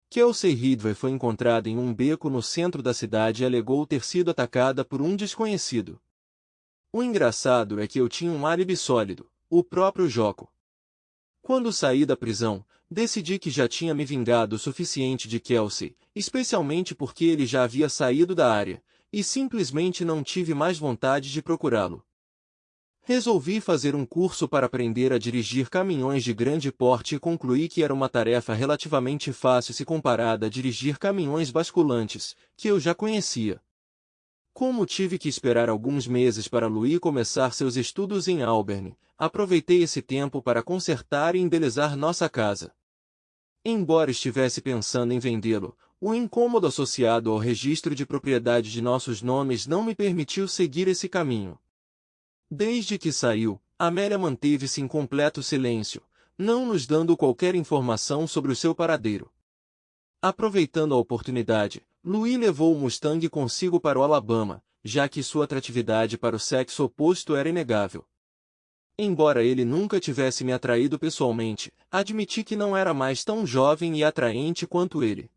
Kelsey Ridgway foi encontrada em um beco no centro da cidade e alegou ter sido atacada por um desconhecido. O engraçado é que eu tinha um álibi sólido, o próprio Joco. Quando saí da prisão, decidi que já tinha me vingado o suficiente de Kelsey, especialmente porque ele já havia saído da área, e simplesmente não tive mais vontade de procurá-lo. Resolvi fazer um curso para aprender a dirigir caminhões de grande porte e concluí que era uma tarefa relativamente fácil se comparada a dirigir caminhões basculantes, que eu já conhecia. Como tive que esperar alguns meses para Louis começar seus estudos em Auburn, aproveitei esse tempo para consertar e embelezar nossa casa. Embora estivesse pensando em vendê-lo, o incômodo associado ao registro de propriedade de nossos nomes não me permitiu seguir esse caminho. Desde que saiu, Amélia manteve-se em completo silêncio, não nos dando qualquer informação sobre o seu paradeiro. Aproveitando a oportunidade, Louis levou o Mustang consigo para o Alabama, já que sua atratividade para o sexo oposto era inegável. Embora ele nunca tivesse me atraído pessoalmente, admiti que não era mais tão jovem e atraente quanto ele.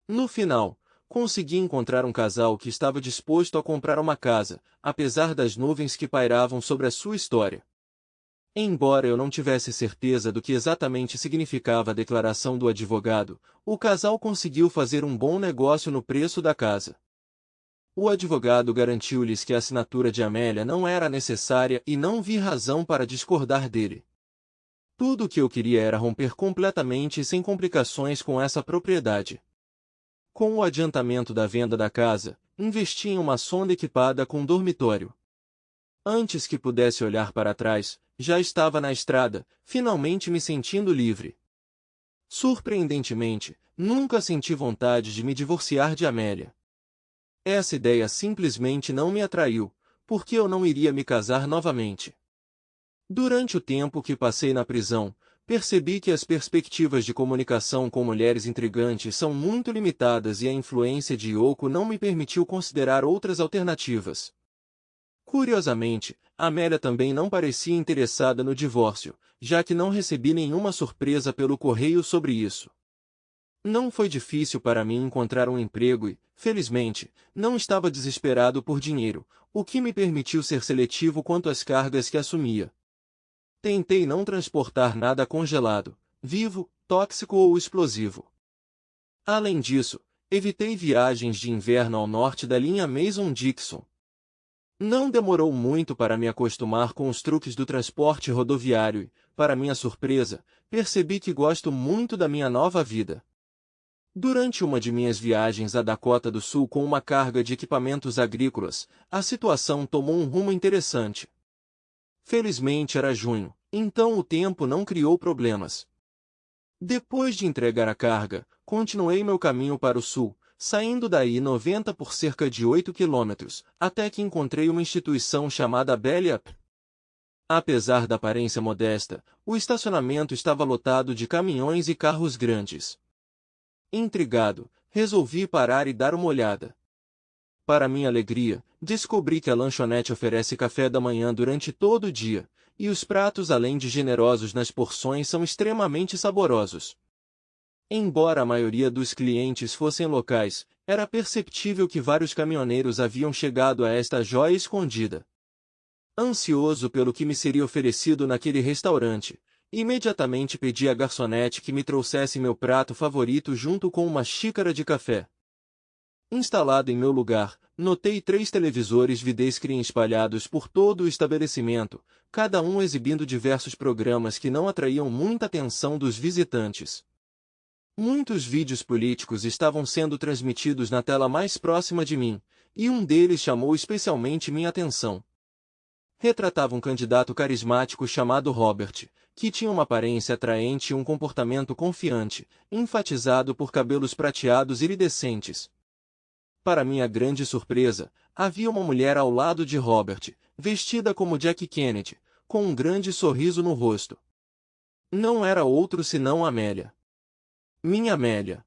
No final, consegui encontrar um casal que estava disposto a comprar uma casa, apesar das nuvens que pairavam sobre a sua história. Embora eu não tivesse certeza do que exatamente significava a declaração do advogado, o casal conseguiu fazer um bom negócio no preço da casa. O advogado garantiu-lhes que a assinatura de Amélia não era necessária e não vi razão para discordar dele. Tudo o que eu queria era romper completamente e sem complicações com essa propriedade. Com o adiantamento da venda da casa, investi em uma sonda equipada com dormitório. Antes que pudesse olhar para trás, já estava na estrada, finalmente me sentindo livre. Surpreendentemente, nunca senti vontade de me divorciar de Amélia. Essa ideia simplesmente não me atraiu, porque eu não iria me casar novamente. Durante o tempo que passei na prisão, percebi que as perspectivas de comunicação com mulheres intrigantes são muito limitadas e a influência de Yoko não me permitiu considerar outras alternativas. Curiosamente, Amélia também não parecia interessada no divórcio, já que não recebi nenhuma surpresa pelo correio sobre isso. Não foi difícil para mim encontrar um emprego e, felizmente, não estava desesperado por dinheiro, o que me permitiu ser seletivo quanto às cargas que assumia. Tentei não transportar nada congelado, vivo, tóxico ou explosivo. Além disso, evitei viagens de inverno ao norte da linha Mason-Dixon. Não demorou muito para me acostumar com os truques do transporte rodoviário e, para minha surpresa, percebi que gosto muito da minha nova vida. Durante uma de minhas viagens à Dakota do Sul com uma carga de equipamentos agrícolas, a situação tomou um rumo interessante. Felizmente era junho, então o tempo não criou problemas. Depois de entregar a carga, continuei meu caminho para o sul, saindo da I-90 por cerca de 8 quilômetros, até que encontrei uma instituição chamada Belly Up. Apesar da aparência modesta, o estacionamento estava lotado de caminhões e carros grandes. Intrigado, resolvi parar e dar uma olhada. Para minha alegria, descobri que a lanchonete oferece café da manhã durante todo o dia, e os pratos, além de generosos nas porções, são extremamente saborosos. Embora a maioria dos clientes fossem locais, era perceptível que vários caminhoneiros haviam chegado a esta joia escondida. Ansioso pelo que me seria oferecido naquele restaurante, imediatamente pedi à garçonete que me trouxesse meu prato favorito junto com uma xícara de café. Instalado em meu lugar, notei 3 televisores widescreen espalhados por todo o estabelecimento, cada um exibindo diversos programas que não atraíam muita atenção dos visitantes. Muitos vídeos políticos estavam sendo transmitidos na tela mais próxima de mim, e um deles chamou especialmente minha atenção. Retratava um candidato carismático chamado Robert, que tinha uma aparência atraente e um comportamento confiante, enfatizado por cabelos prateados iridescentes. Para minha grande surpresa, havia uma mulher ao lado de Robert, vestida como Jack Kennedy, com um grande sorriso no rosto. Não era outro senão Amélia. Minha Amélia.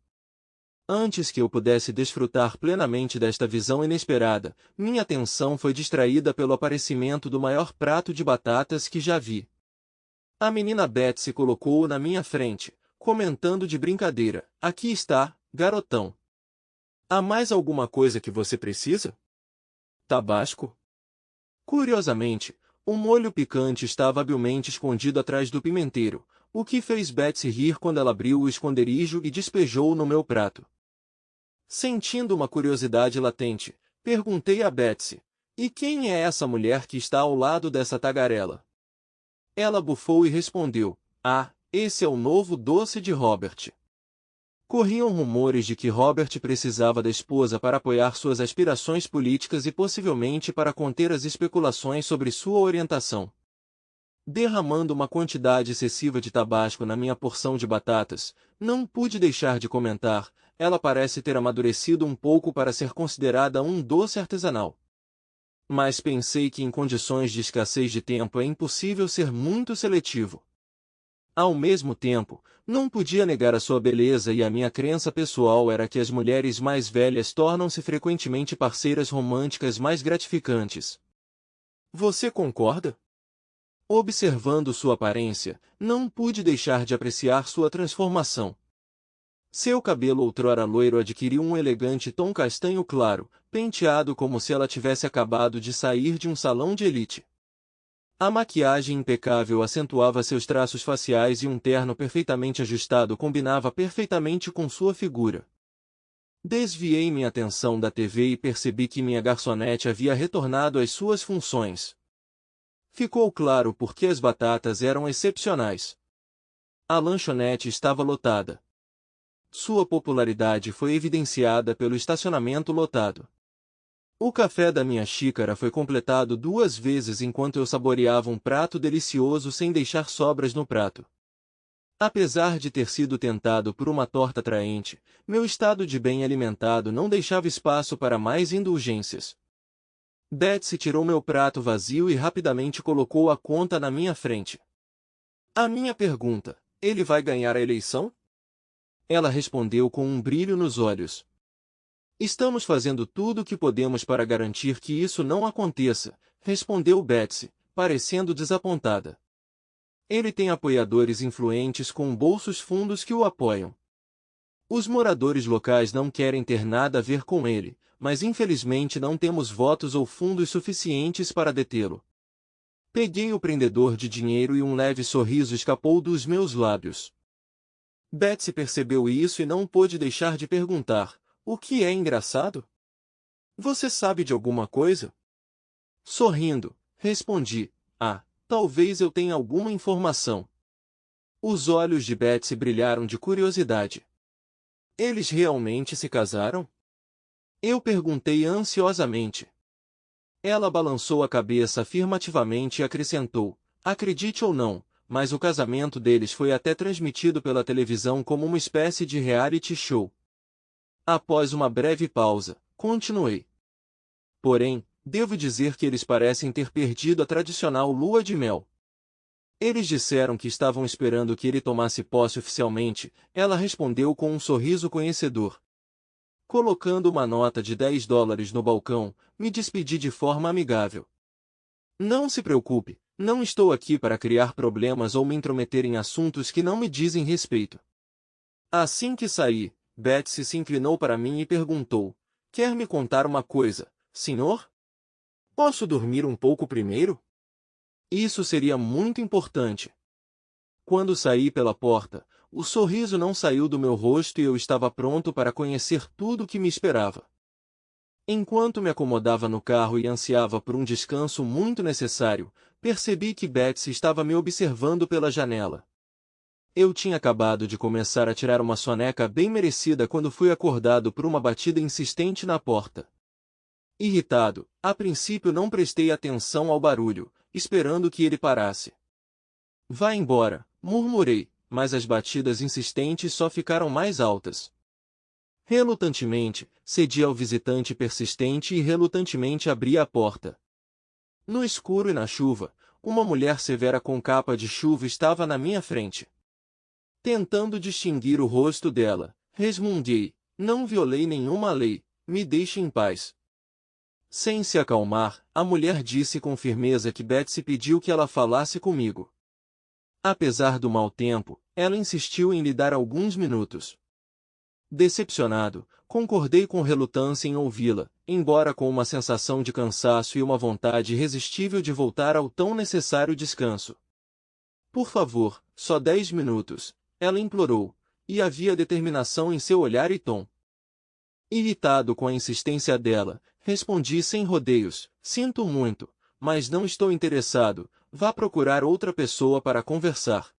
Antes que eu pudesse desfrutar plenamente desta visão inesperada, minha atenção foi distraída pelo aparecimento do maior prato de batatas que já vi. A menina Betsy colocou-o na minha frente, comentando de brincadeira: "Aqui está, garotão. Há mais alguma coisa que você precisa? Tabasco?" Curiosamente, o molho picante estava habilmente escondido atrás do pimenteiro, o que fez Betsy rir quando ela abriu o esconderijo e despejou-o no meu prato. Sentindo uma curiosidade latente, perguntei a Betsy: "E quem é essa mulher que está ao lado dessa tagarela?" Ela bufou e respondeu: "Ah, esse é o novo doce de Robert." Corriam rumores de que Robert precisava da esposa para apoiar suas aspirações políticas e possivelmente para conter as especulações sobre sua orientação. Derramando uma quantidade excessiva de tabasco na minha porção de batatas, não pude deixar de comentar: "Ela parece ter amadurecido um pouco para ser considerada um doce artesanal." Mas pensei que em condições de escassez de tempo é impossível ser muito seletivo. Ao mesmo tempo, não podia negar a sua beleza, e a minha crença pessoal era que as mulheres mais velhas tornam-se frequentemente parceiras românticas mais gratificantes. Você concorda? Observando sua aparência, não pude deixar de apreciar sua transformação. Seu cabelo outrora loiro adquiriu um elegante tom castanho claro, penteado como se ela tivesse acabado de sair de um salão de elite. A maquiagem impecável acentuava seus traços faciais e um terno perfeitamente ajustado combinava perfeitamente com sua figura. Desviei minha atenção da TV e percebi que minha garçonete havia retornado às suas funções. Ficou claro por que as batatas eram excepcionais. A lanchonete estava lotada. Sua popularidade foi evidenciada pelo estacionamento lotado. O café da minha xícara foi completado 2 vezes enquanto eu saboreava um prato delicioso sem deixar sobras no prato. Apesar de ter sido tentado por uma torta atraente, meu estado de bem alimentado não deixava espaço para mais indulgências. Betsy tirou meu prato vazio e rapidamente colocou a conta na minha frente. A minha pergunta: "Ele vai ganhar a eleição?" Ela respondeu com um brilho nos olhos: "Estamos fazendo tudo o que podemos para garantir que isso não aconteça", respondeu Betsy, parecendo desapontada. "Ele tem apoiadores influentes com bolsos fundos que o apoiam. Os moradores locais não querem ter nada a ver com ele, mas infelizmente não temos votos ou fundos suficientes para detê-lo." Peguei o prendedor de dinheiro e um leve sorriso escapou dos meus lábios. Betsy percebeu isso e não pôde deixar de perguntar: "O que é engraçado? Você sabe de alguma coisa?" Sorrindo, respondi: "Ah, talvez eu tenha alguma informação." Os olhos de Betsy brilharam de curiosidade. "Eles realmente se casaram?" Eu perguntei ansiosamente. Ela balançou a cabeça afirmativamente e acrescentou: "Acredite ou não, mas o casamento deles foi até transmitido pela televisão como uma espécie de reality show." Após uma breve pausa, continuei: "Porém, devo dizer que eles parecem ter perdido a tradicional lua de mel." "Eles disseram que estavam esperando que ele tomasse posse oficialmente", ela respondeu com um sorriso conhecedor. Colocando uma nota de $10 no balcão, me despedi de forma amigável. "Não se preocupe, Não estou aqui para criar problemas ou me intrometer em assuntos que não me dizem respeito. Assim que saí, Betsy se inclinou para mim e perguntou: Quer me contar uma coisa, senhor? Posso dormir um pouco primeiro? Isso seria muito importante. Quando saí pela porta, o sorriso não saiu do meu rosto e eu estava pronto para conhecer tudo o que me esperava. Enquanto me acomodava no carro e ansiava por um descanso muito necessário, percebi que Betsy estava me observando pela janela. Eu tinha acabado de começar a tirar uma soneca bem merecida quando fui acordado por uma batida insistente na porta. Irritado, a princípio não prestei atenção ao barulho, esperando que ele parasse. Vá embora, murmurei, mas as batidas insistentes só ficaram mais altas. Relutantemente, cedi ao visitante persistente e relutantemente abri a porta. No escuro e na chuva, uma mulher severa com capa de chuva estava na minha frente. Tentando distinguir o rosto dela, resmunguei: não violei nenhuma lei, me deixe em paz. Sem se acalmar, a mulher disse com firmeza que Betsy pediu que ela falasse comigo. Apesar do mau tempo, ela insistiu em lhe dar alguns minutos. Decepcionado, concordei com relutância em ouvi-la, embora com uma sensação de cansaço e uma vontade irresistível de voltar ao tão necessário descanso. Por favor, só 10 minutos, ela implorou, e havia determinação em seu olhar e tom. Irritado com a insistência dela, respondi sem rodeios: sinto muito, mas não estou interessado, vá procurar outra pessoa para conversar.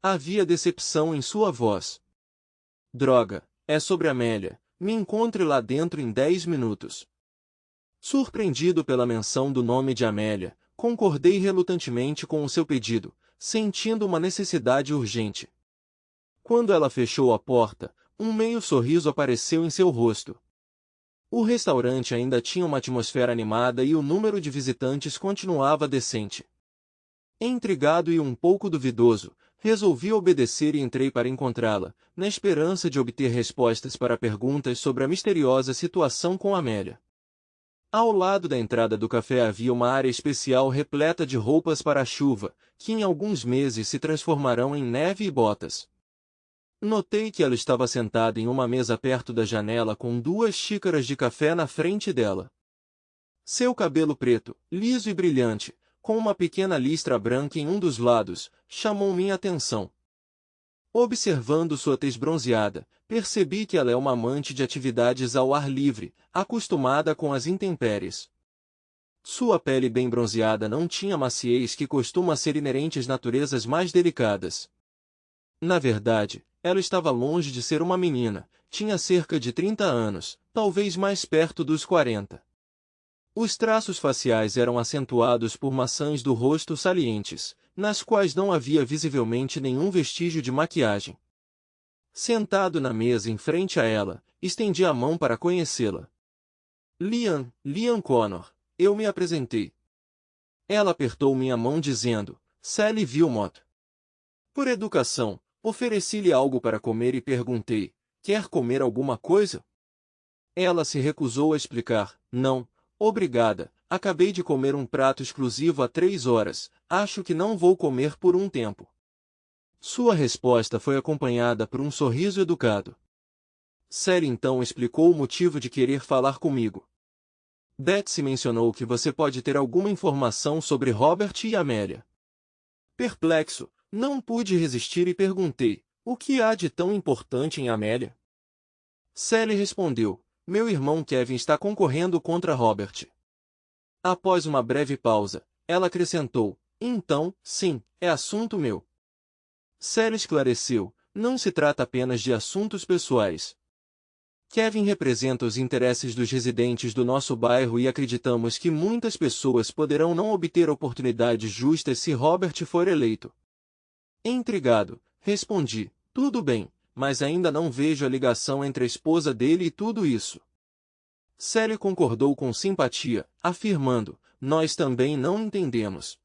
Havia decepção em sua voz. Droga, é sobre Amélia, me encontre lá dentro em 10 minutos. Surpreendido pela menção do nome de Amélia, concordei relutantemente com o seu pedido, sentindo uma necessidade urgente. Quando ela fechou a porta, um meio sorriso apareceu em seu rosto. O restaurante ainda tinha uma atmosfera animada e o número de visitantes continuava decente. Intrigado e um pouco duvidoso, resolvi obedecer e entrei para encontrá-la, na esperança de obter respostas para perguntas sobre a misteriosa situação com Amélia. Ao lado da entrada do café havia uma área especial repleta de roupas para a chuva, que em alguns meses se transformarão em neve e botas. Notei que ela estava sentada em uma mesa perto da janela com 2 xícaras de café na frente dela. Seu cabelo preto, liso e brilhante, com uma pequena listra branca em um dos lados, chamou minha atenção. Observando sua tez bronzeada, percebi que ela é uma amante de atividades ao ar livre, acostumada com as intempéries. Sua pele bem bronzeada não tinha a maciez que costuma ser inerente às naturezas mais delicadas. Na verdade, ela estava longe de ser uma menina, tinha cerca de 30 anos, talvez mais perto dos 40. Os traços faciais eram acentuados por maçãs do rosto salientes, nas quais não havia visivelmente nenhum vestígio de maquiagem. Sentado na mesa em frente a ela, estendi a mão para conhecê-la. Liam Connor, eu me apresentei. Ela apertou minha mão dizendo: Sally Wilmot. Por educação, ofereci-lhe algo para comer e perguntei: quer comer alguma coisa? Ela se recusou a explicar: não, obrigada, acabei de comer um prato exclusivo há 3 horas, acho que não vou comer por um tempo. Sua resposta foi acompanhada por um sorriso educado. Sally então explicou o motivo de querer falar comigo. Betsy mencionou que você pode ter alguma informação sobre Robert e Amélia. Perplexo, não pude resistir e perguntei: o que há de tão importante em Amélia? Sally respondeu: meu irmão Kevin está concorrendo contra Robert. Após uma breve pausa, ela acrescentou: então, sim, é assunto meu. Sally esclareceu: não se trata apenas de assuntos pessoais. Kevin representa os interesses dos residentes do nosso bairro e acreditamos que muitas pessoas poderão não obter oportunidades justas se Robert for eleito. Intrigado, respondi: tudo bem, mas ainda não vejo a ligação entre a esposa dele e tudo isso. Sally concordou com simpatia, afirmando: nós também não entendemos.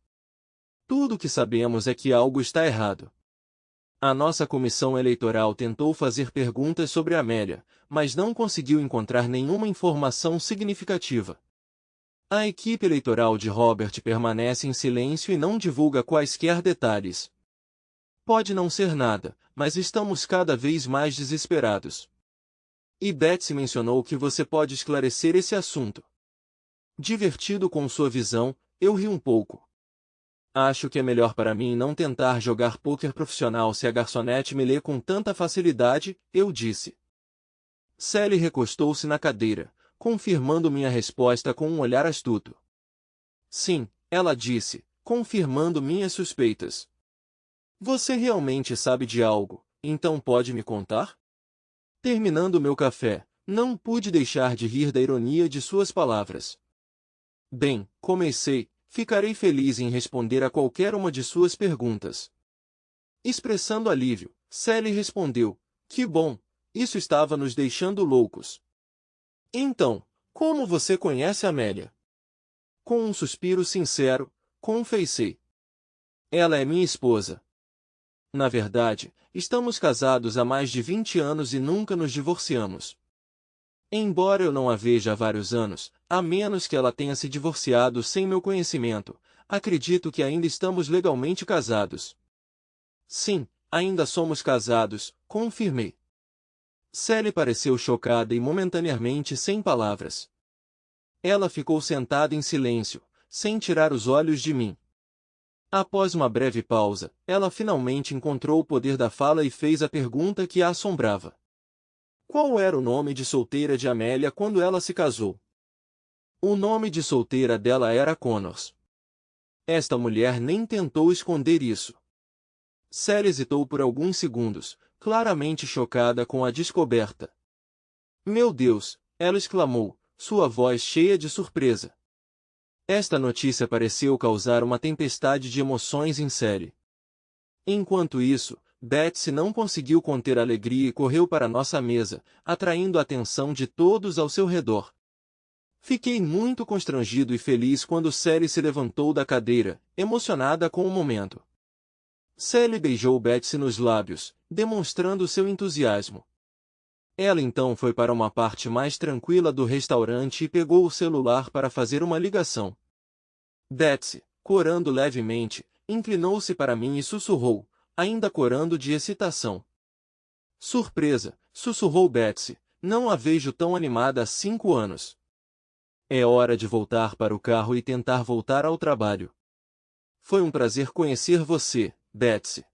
Tudo o que sabemos é que algo está errado. A nossa comissão eleitoral tentou fazer perguntas sobre Amélia, mas não conseguiu encontrar nenhuma informação significativa. A equipe eleitoral de Robert permanece em silêncio e não divulga quaisquer detalhes. Pode não ser nada, mas estamos cada vez mais desesperados. E Betsy mencionou que você pode esclarecer esse assunto. Divertido com sua visão, eu ri um pouco. Acho que é melhor para mim não tentar jogar pôquer profissional se a garçonete me lê com tanta facilidade, eu disse. Sally recostou-se na cadeira, confirmando minha resposta com um olhar astuto. Sim, ela disse, confirmando minhas suspeitas. Você realmente sabe de algo, então pode me contar? Terminando meu café, não pude deixar de rir da ironia de suas palavras. Bem, comecei, ficarei feliz em responder a qualquer uma de suas perguntas. Expressando alívio, Sally respondeu, que bom, isso estava nos deixando loucos. Então, como você conhece Amélia? Com um suspiro sincero, confessei. Ela é minha esposa. Na verdade, estamos casados há mais de 20 anos e nunca nos divorciamos. Embora eu não a veja há vários anos, a menos que ela tenha se divorciado sem meu conhecimento, acredito que ainda estamos legalmente casados. Sim, ainda somos casados, confirmei. Sally pareceu chocada e momentaneamente sem palavras. Ela ficou sentada em silêncio, sem tirar os olhos de mim. Após uma breve pausa, ela finalmente encontrou o poder da fala e fez a pergunta que a assombrava. Qual era o nome de solteira de Amélia quando ela se casou? O nome de solteira dela era Connors. Esta mulher nem tentou esconder isso. Sally hesitou por alguns segundos, claramente chocada com a descoberta. Meu Deus, ela exclamou, sua voz cheia de surpresa. Esta notícia pareceu causar uma tempestade de emoções em Sally. Enquanto isso, Betsy não conseguiu conter a alegria e correu para nossa mesa, atraindo a atenção de todos ao seu redor. Fiquei muito constrangido e feliz quando Sally se levantou da cadeira, emocionada com o momento. Sally beijou Betsy nos lábios, demonstrando seu entusiasmo. Ela então foi para uma parte mais tranquila do restaurante e pegou o celular para fazer uma ligação. Betsy, corando levemente, inclinou-se para mim e sussurrou, ainda corando de excitação. Surpresa, sussurrou Betsy, não a vejo tão animada há 5 anos. É hora de voltar para o carro e tentar voltar ao trabalho. Foi um prazer conhecer você, Betsy.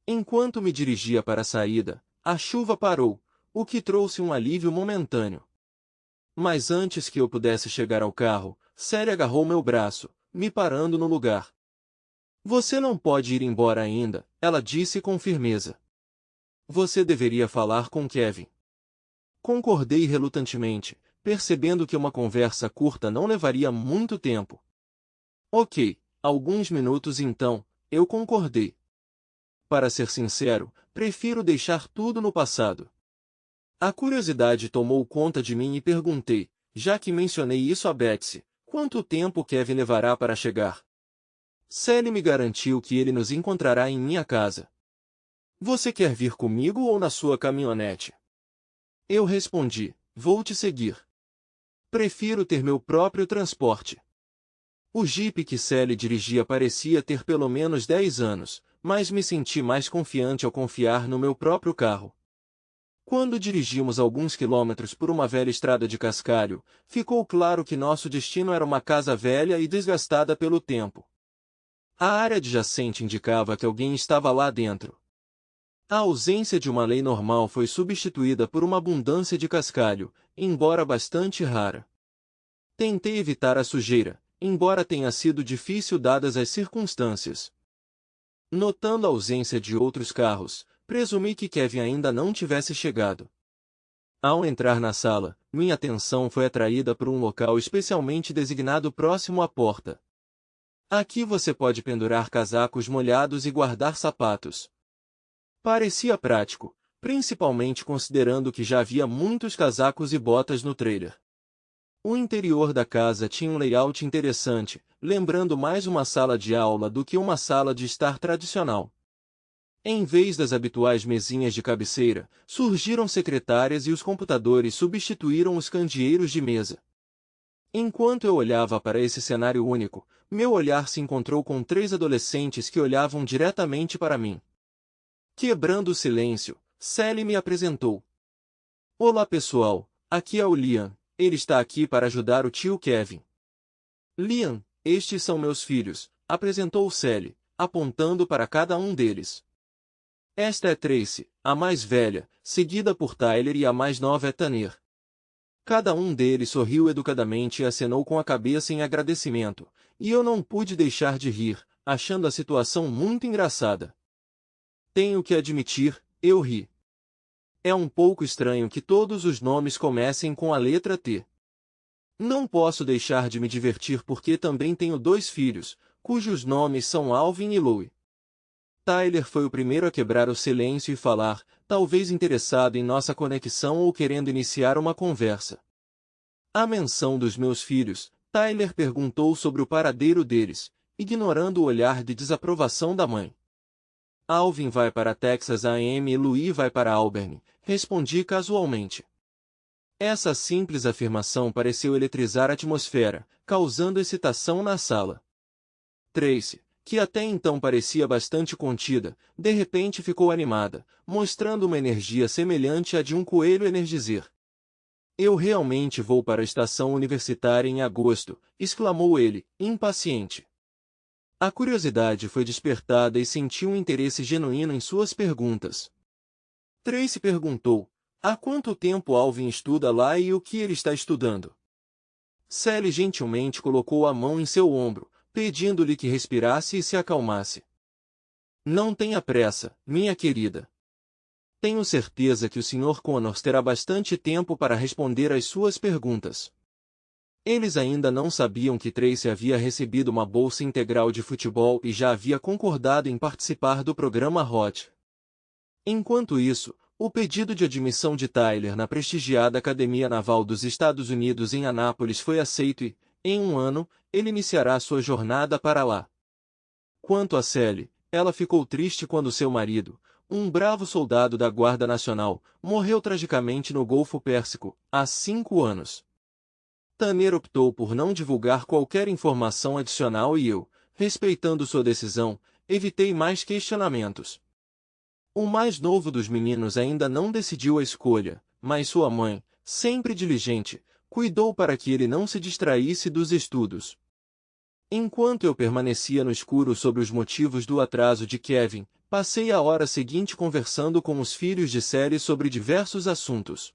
Enquanto me dirigia para a saída, a chuva parou, o que trouxe um alívio momentâneo. Mas antes que eu pudesse chegar ao carro, Sally agarrou meu braço, me parando no lugar. Você não pode ir embora ainda, ela disse com firmeza. Você deveria falar com Kevin. Concordei relutantemente, percebendo que uma conversa curta não levaria muito tempo. Ok, alguns minutos então, eu concordei. Para ser sincero, prefiro deixar tudo no passado. A curiosidade tomou conta de mim e perguntei, já que mencionei isso a Betsy, quanto tempo Kevin levará para chegar? Sally me garantiu que ele nos encontrará em minha casa. Você quer vir comigo ou na sua caminhonete? Eu respondi, vou te seguir. Prefiro ter meu próprio transporte. O Jeep que Sally dirigia parecia ter pelo menos 10 anos, mas me senti mais confiante ao confiar no meu próprio carro. Quando dirigimos alguns quilômetros por uma velha estrada de cascalho, ficou claro que nosso destino era uma casa velha e desgastada pelo tempo. A área adjacente indicava que alguém estava lá dentro. A ausência de uma lei normal foi substituída por uma abundância de cascalho, embora bastante rara. Tentei evitar a sujeira, embora tenha sido difícil dadas as circunstâncias. Notando a ausência de outros carros, presumi que Kevin ainda não tivesse chegado. Ao entrar na sala, minha atenção foi atraída por um local especialmente designado próximo à porta. Aqui você pode pendurar casacos molhados e guardar sapatos. Parecia prático, principalmente considerando que já havia muitos casacos e botas no trailer. O interior da casa tinha um layout interessante, lembrando mais uma sala de aula do que uma sala de estar tradicional. Em vez das habituais mesinhas de cabeceira, surgiram secretárias e os computadores substituíram os candeeiros de mesa. Enquanto eu olhava para esse cenário único, meu olhar se encontrou com 3 adolescentes que olhavam diretamente para mim. Quebrando o silêncio, Sally me apresentou. Olá pessoal, aqui é o Liam, ele está aqui para ajudar o tio Kevin. Liam, estes são meus filhos, apresentou Sally, apontando para cada um deles. Esta é Tracy, a mais velha, seguida por Tyler e a mais nova é Tanner. Cada um deles sorriu educadamente e acenou com a cabeça em agradecimento, e eu não pude deixar de rir, achando a situação muito engraçada. Tenho que admitir, eu ri. É um pouco estranho que todos os nomes comecem com a letra T. Não posso deixar de me divertir porque também tenho 2 filhos, cujos nomes são Alvin e Louie. Tyler foi o primeiro a quebrar o silêncio e falar, talvez interessado em nossa conexão ou querendo iniciar uma conversa. À menção dos meus filhos, Tyler perguntou sobre o paradeiro deles, ignorando o olhar de desaprovação da mãe. Alvin vai para Texas A&M e Louie vai para Auburn, respondi casualmente. Essa simples afirmação pareceu eletrizar a atmosfera, causando excitação na sala. Tracy, que até então parecia bastante contida, de repente ficou animada, mostrando uma energia semelhante à de um coelho energizer. Eu realmente vou para a estação universitária em agosto, exclamou ele, impaciente. A curiosidade foi despertada e senti um interesse genuíno em suas perguntas. Tracy perguntou, há quanto tempo Alvin estuda lá e o que ele está estudando? Sally gentilmente colocou a mão em seu ombro, pedindo-lhe que respirasse e se acalmasse. Não tenha pressa, minha querida. Tenho certeza que o Sr. Connors terá bastante tempo para responder às suas perguntas. Eles ainda não sabiam que Tracy havia recebido uma bolsa integral de futebol e já havia concordado em participar do programa Hot. Enquanto isso, o pedido de admissão de Tyler na prestigiada Academia Naval dos Estados Unidos em Anápolis foi aceito e, em um ano, ele iniciará sua jornada para lá. Quanto a Sally, ela ficou triste quando seu marido, um bravo soldado da Guarda Nacional, morreu tragicamente no Golfo Pérsico, há 5 anos. Tanner optou por não divulgar qualquer informação adicional e eu, respeitando sua decisão, evitei mais questionamentos. O mais novo dos meninos ainda não decidiu a escolha, mas sua mãe, sempre diligente, cuidou para que ele não se distraísse dos estudos. Enquanto eu permanecia no escuro sobre os motivos do atraso de Kevin, passei a hora seguinte conversando com os filhos de Sally sobre diversos assuntos.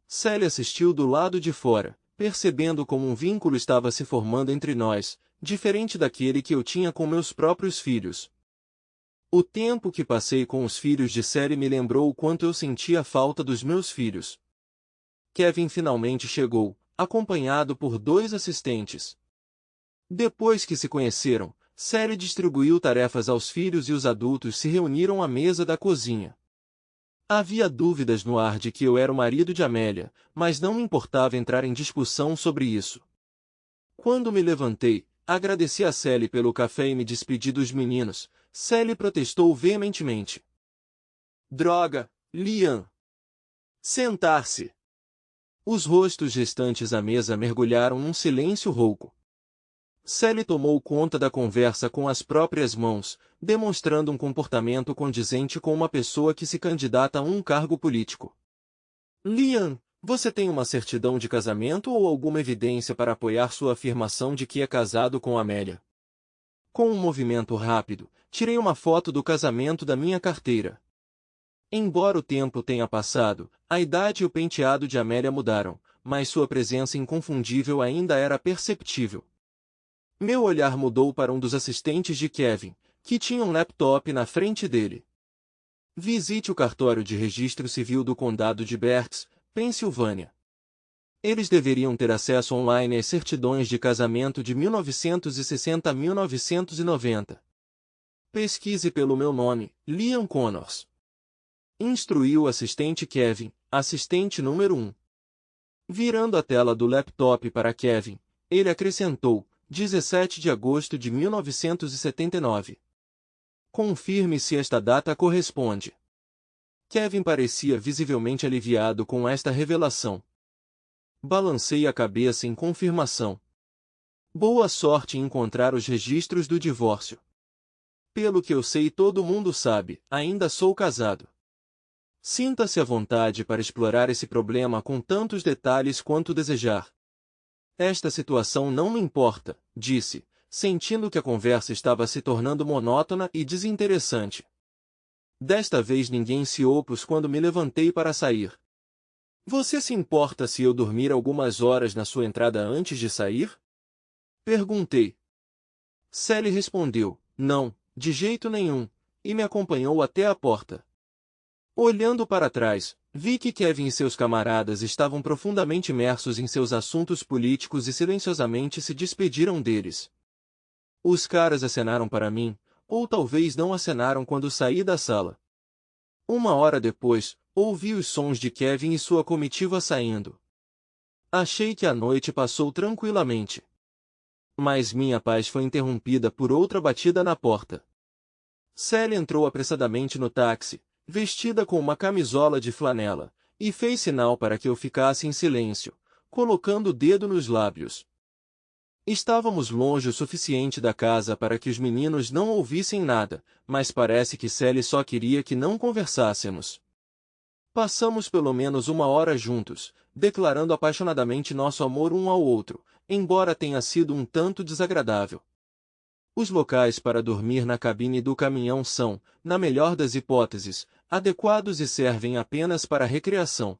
Sally assistiu do lado de fora, percebendo como um vínculo estava se formando entre nós, diferente daquele que eu tinha com meus próprios filhos. O tempo que passei com os filhos de Sally me lembrou o quanto eu sentia a falta dos meus filhos. Kevin finalmente chegou, acompanhado por 2 assistentes. Depois que se conheceram, Sally distribuiu tarefas aos filhos e os adultos se reuniram à mesa da cozinha. Havia dúvidas no ar de que eu era o marido de Amélia, mas não me importava entrar em discussão sobre isso. Quando me levantei, agradeci a Sally pelo café e me despedi dos meninos. Sally protestou veementemente. Droga, Liam! Sentar-se! Os rostos restantes à mesa mergulharam num silêncio rouco. Sally tomou conta da conversa com as próprias mãos, demonstrando um comportamento condizente com uma pessoa que se candidata a um cargo político. Liam, você tem uma certidão de casamento ou alguma evidência para apoiar sua afirmação de que é casado com Amélia? Com um movimento rápido, tirei uma foto do casamento da minha carteira. Embora o tempo tenha passado, a idade e o penteado de Amélia mudaram, mas sua presença inconfundível ainda era perceptível. Meu olhar mudou para um dos assistentes de Kevin, que tinha um laptop na frente dele. Visite o cartório de registro civil do condado de Berks, Pensilvânia. Eles deveriam ter acesso online às certidões de casamento de 1960 a 1990. Pesquise pelo meu nome, Liam Connors. Instruiu o assistente Kevin, assistente número 1. Virando a tela do laptop para Kevin, ele acrescentou, 17 de agosto de 1979. Confirme se esta data corresponde. Kevin parecia visivelmente aliviado com esta revelação. Balancei a cabeça em confirmação. Boa sorte em encontrar os registros do divórcio. Pelo que eu sei e todo mundo sabe, ainda sou casado. Sinta-se à vontade para explorar esse problema com tantos detalhes quanto desejar. Esta situação não me importa, disse, sentindo que a conversa estava se tornando monótona e desinteressante. Desta vez ninguém se opôs quando me levantei para sair. Você se importa se eu dormir algumas horas na sua entrada antes de sair? Perguntei. Sally respondeu, não, de jeito nenhum, e me acompanhou até a porta. Olhando para trás, vi que Kevin e seus camaradas estavam profundamente imersos em seus assuntos políticos e silenciosamente se despediram deles. Os caras acenaram para mim, ou talvez não acenaram quando saí da sala. Uma hora depois, ouvi os sons de Kevin e sua comitiva saindo. Achei que a noite passou tranquilamente. Mas minha paz foi interrompida por outra batida na porta. Sally entrou apressadamente no táxi, vestida com uma camisola de flanela, e fez sinal para que eu ficasse em silêncio, colocando o dedo nos lábios. Estávamos longe o suficiente da casa para que os meninos não ouvissem nada, mas parece que Sally só queria que não conversássemos. Passamos pelo menos uma hora juntos, declarando apaixonadamente nosso amor um ao outro, embora tenha sido um tanto desagradável. Os locais para dormir na cabine do caminhão são, na melhor das hipóteses, adequados e servem apenas para recreação.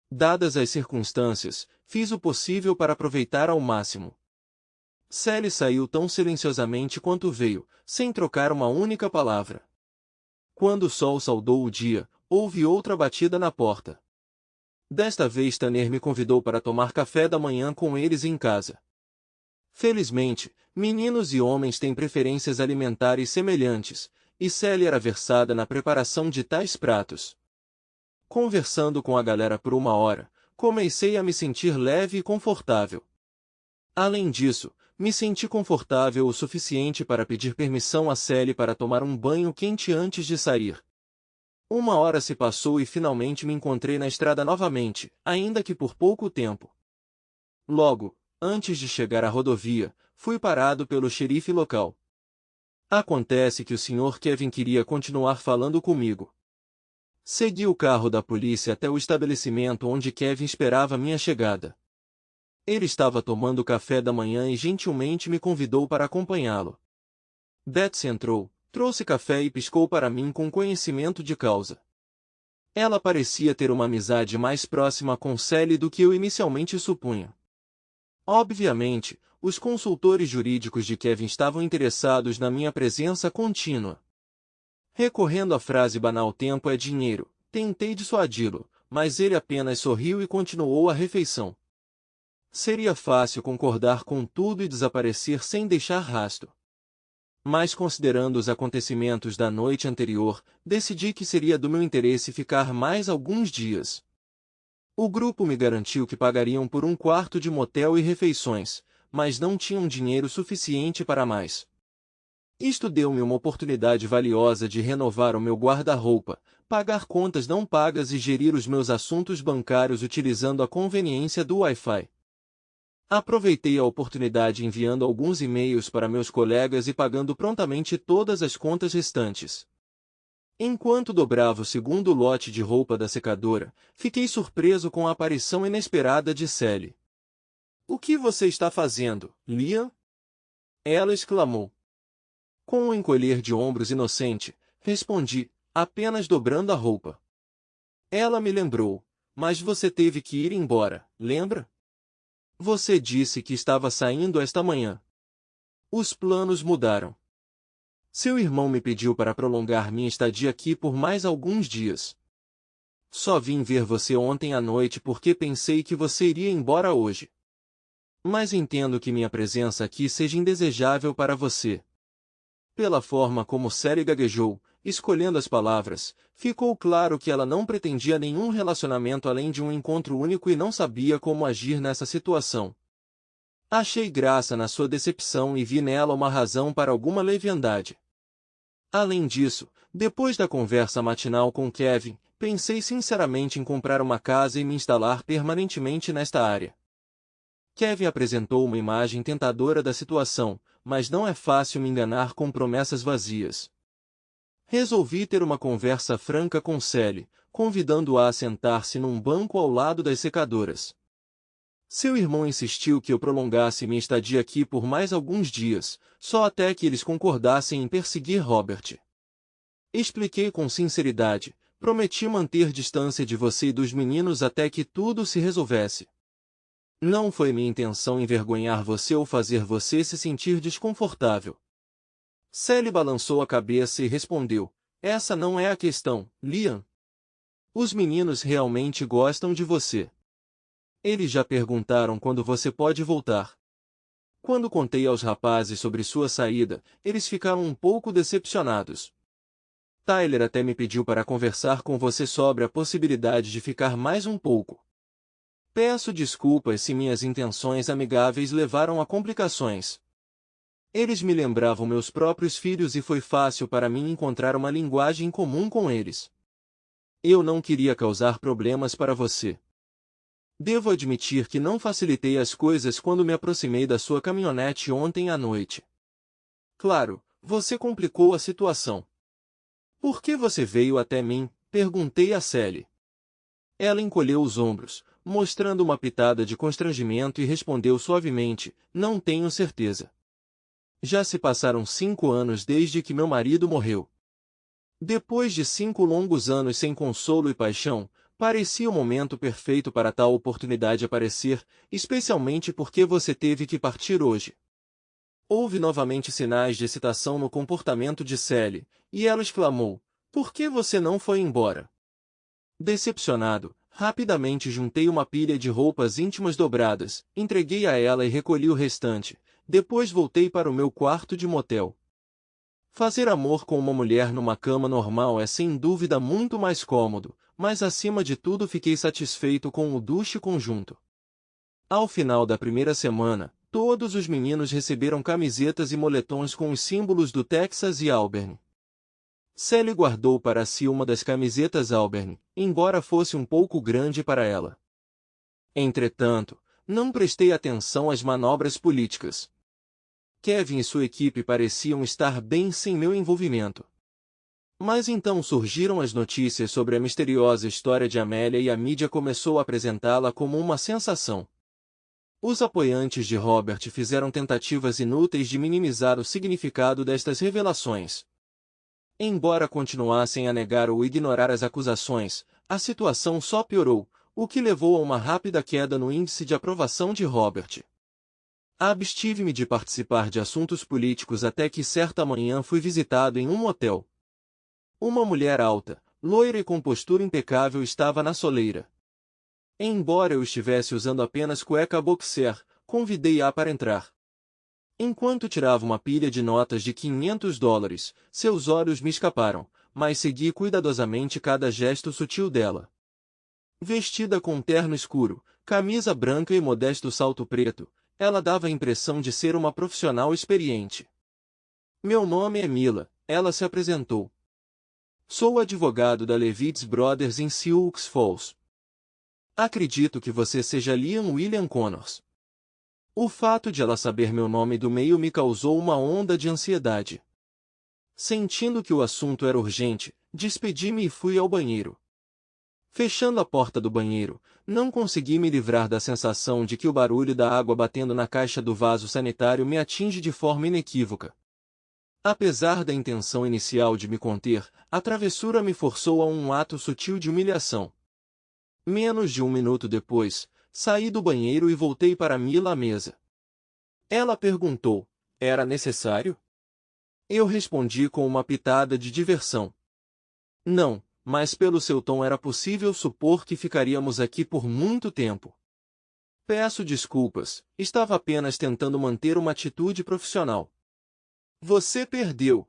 Dadas as circunstâncias, fiz o possível para aproveitar ao máximo. Sally saiu tão silenciosamente quanto veio, sem trocar uma única palavra. Quando o sol saudou o dia, houve outra batida na porta. Desta vez Tanner me convidou para tomar café da manhã com eles em casa. Felizmente, meninos e homens têm preferências alimentares semelhantes, e Sally era versada na preparação de tais pratos. Conversando com a galera por uma hora, comecei a me sentir leve e confortável. Além disso, me senti confortável o suficiente para pedir permissão a Sally para tomar um banho quente antes de sair. Uma hora se passou e finalmente me encontrei na estrada novamente, ainda que por pouco tempo. Logo, antes de chegar à rodovia, fui parado pelo xerife local. Acontece que o Sr. Kevin queria continuar falando comigo. Segui o carro da polícia até o estabelecimento onde Kevin esperava minha chegada. Ele estava tomando café da manhã e gentilmente me convidou para acompanhá-lo. Betsy entrou, trouxe café e piscou para mim com conhecimento de causa. Ela parecia ter uma amizade mais próxima com Sally do que eu inicialmente supunha. Obviamente, os consultores jurídicos de Kevin estavam interessados na minha presença contínua. Recorrendo à frase banal tempo é dinheiro, tentei dissuadi-lo, mas ele apenas sorriu e continuou a refeição. Seria fácil concordar com tudo e desaparecer sem deixar rastro. Mas considerando os acontecimentos da noite anterior, decidi que seria do meu interesse ficar mais alguns dias. O grupo me garantiu que pagariam por um quarto de motel e refeições, mas não tinham dinheiro suficiente para mais. Isto deu-me uma oportunidade valiosa de renovar o meu guarda-roupa, pagar contas não pagas e gerir os meus assuntos bancários utilizando a conveniência do Wi-Fi. Aproveitei a oportunidade enviando alguns e-mails para meus colegas e pagando prontamente todas as contas restantes. Enquanto dobrava o segundo lote de roupa da secadora, fiquei surpreso com a aparição inesperada de Sally. "O que você está fazendo, Liam?" ela exclamou. Com um encolher de ombros inocente, respondi, apenas dobrando a roupa. Ela me lembrou, "Mas você teve que ir embora, lembra? Você disse que estava saindo esta manhã." Os planos mudaram. Seu irmão me pediu para prolongar minha estadia aqui por mais alguns dias. Só vim ver você ontem à noite porque pensei que você iria embora hoje. Mas entendo que minha presença aqui seja indesejável para você. Pela forma como Sally gaguejou, escolhendo as palavras, ficou claro que ela não pretendia nenhum relacionamento além de um encontro único e não sabia como agir nessa situação. Achei graça na sua decepção e vi nela uma razão para alguma leviandade. Além disso, depois da conversa matinal com Kevin, Pensei sinceramente em comprar uma casa e me instalar permanentemente nesta área. Kevin apresentou uma imagem tentadora da situação, mas não é fácil me enganar com promessas vazias. Resolvi ter uma conversa franca com Sally, convidando-a a sentar-se num banco ao lado das secadoras. Seu irmão insistiu que eu prolongasse minha estadia aqui por mais alguns dias, só até que eles concordassem em perseguir Robert. Expliquei com sinceridade, prometi manter distância de você e dos meninos até que tudo se resolvesse. Não foi minha intenção envergonhar você ou fazer você se sentir desconfortável. Sally balançou a cabeça e respondeu, essa não é a questão, Liam. Os meninos realmente gostam de você. Eles já perguntaram quando você pode voltar. Quando contei aos rapazes sobre sua saída, eles ficaram um pouco decepcionados. Tyler até me pediu para conversar com você sobre a possibilidade de ficar mais um pouco. Peço desculpas se minhas intenções amigáveis levaram a complicações. Eles me lembravam meus próprios filhos e foi fácil para mim encontrar uma linguagem comum com eles. Eu não queria causar problemas para você. Devo admitir que não facilitei as coisas quando me aproximei da sua caminhonete ontem à noite. Claro, você complicou a situação. Por que você veio até mim? Perguntei a Sally. Ela encolheu os ombros, mostrando uma pitada de constrangimento e respondeu suavemente, não tenho certeza. Já se passaram 5 anos desde que meu marido morreu. Depois de 5 longos anos sem consolo e paixão, parecia o momento perfeito para tal oportunidade aparecer, especialmente porque você teve que partir hoje. Houve novamente sinais de excitação no comportamento de Sally, e ela exclamou, por que você não foi embora? Decepcionado, rapidamente juntei uma pilha de roupas íntimas dobradas, entreguei a ela e recolhi o restante. Depois voltei para o meu quarto de motel. Fazer amor com uma mulher numa cama normal é sem dúvida muito mais cômodo, mas acima de tudo fiquei satisfeito com o duche conjunto. Ao final da primeira semana, todos os meninos receberam camisetas e moletons com os símbolos do Texas e Auburn. Sally guardou para si uma das camisetas Auburn, embora fosse um pouco grande para ela. Entretanto, não prestei atenção às manobras políticas. Kevin e sua equipe pareciam estar bem sem meu envolvimento. Mas então surgiram as notícias sobre a misteriosa história de Amélia e a mídia começou a apresentá-la como uma sensação. Os apoiantes de Robert fizeram tentativas inúteis de minimizar o significado destas revelações. Embora continuassem a negar ou ignorar as acusações, a situação só piorou, o que levou a uma rápida queda no índice de aprovação de Robert. Abstive-me de participar de assuntos políticos até que certa manhã fui visitado em um motel. Uma mulher alta, loira e com postura impecável estava na soleira. Embora eu estivesse usando apenas cueca boxer, convidei-a para entrar. Enquanto tirava uma pilha de notas de $500, seus olhos me escaparam, mas segui cuidadosamente cada gesto sutil dela. Vestida com um terno escuro, camisa branca e modesto salto preto, ela dava a impressão de ser uma profissional experiente. Meu nome é Mila, ela se apresentou. Sou advogado da Levitz Brothers em Sioux Falls. Acredito que você seja Liam William Connors. O fato de ela saber meu nome do meio me causou uma onda de ansiedade. Sentindo que o assunto era urgente, despedi-me e fui ao banheiro. Fechando a porta do banheiro, não consegui me livrar da sensação de que o barulho da água batendo na caixa do vaso sanitário me atinge de forma inequívoca. Apesar da intenção inicial de me conter, a travessura me forçou a um ato sutil de humilhação. Menos de 1 minuto depois, saí do banheiro e voltei para Mila à mesa. Ela perguntou, era necessário? Eu respondi com uma pitada de diversão. Não, mas pelo seu tom era possível supor que ficaríamos aqui por muito tempo. Peço desculpas, estava apenas tentando manter uma atitude profissional. Você perdeu!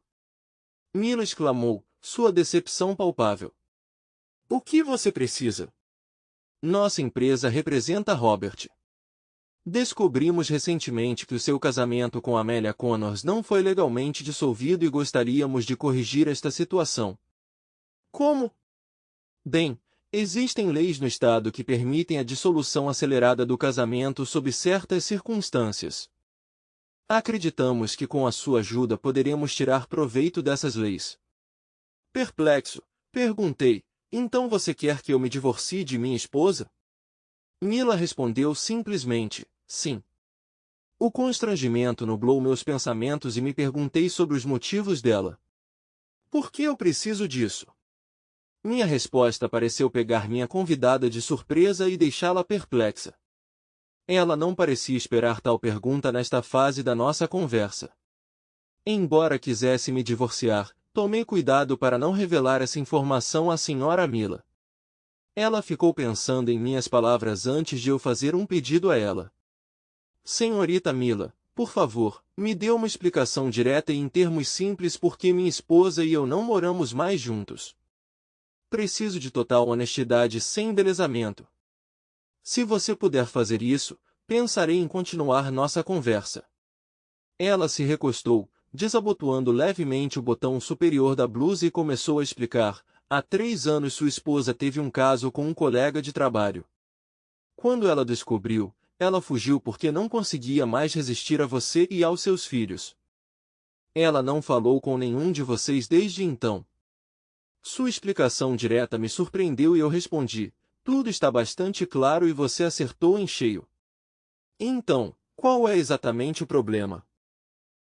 Mila exclamou, sua decepção palpável. O que você precisa? Nossa empresa representa Robert. Descobrimos recentemente que o seu casamento com Amélia Connors não foi legalmente dissolvido e gostaríamos de corrigir esta situação. Como? Bem, existem leis no estado que permitem a dissolução acelerada do casamento sob certas circunstâncias. Acreditamos que com a sua ajuda poderemos tirar proveito dessas leis. Perplexo, perguntei: então você quer que eu me divorcie de minha esposa? Mila respondeu simplesmente: sim. O constrangimento nublou meus pensamentos e me perguntei sobre os motivos dela. Por que eu preciso disso? Minha resposta pareceu pegar minha convidada de surpresa e deixá-la perplexa. Ela não parecia esperar tal pergunta nesta fase da nossa conversa. Embora quisesse me divorciar, tomei cuidado para não revelar essa informação à senhora Mila. Ela ficou pensando em minhas palavras antes de eu fazer um pedido a ela. Senhorita Mila, por favor, me dê uma explicação direta e em termos simples por que minha esposa e eu não moramos mais juntos. Preciso de total honestidade sem embelezamento. Se você puder fazer isso, pensarei em continuar nossa conversa. Ela se recostou, desabotoando levemente o botão superior da blusa e começou a explicar. Há 3 anos sua esposa teve um caso com um colega de trabalho. Quando ela descobriu, ela fugiu porque não conseguia mais resistir a você e aos seus filhos. Ela não falou com nenhum de vocês desde então. Sua explicação direta me surpreendeu e eu respondi: tudo está bastante claro e você acertou em cheio. Então, qual é exatamente o problema?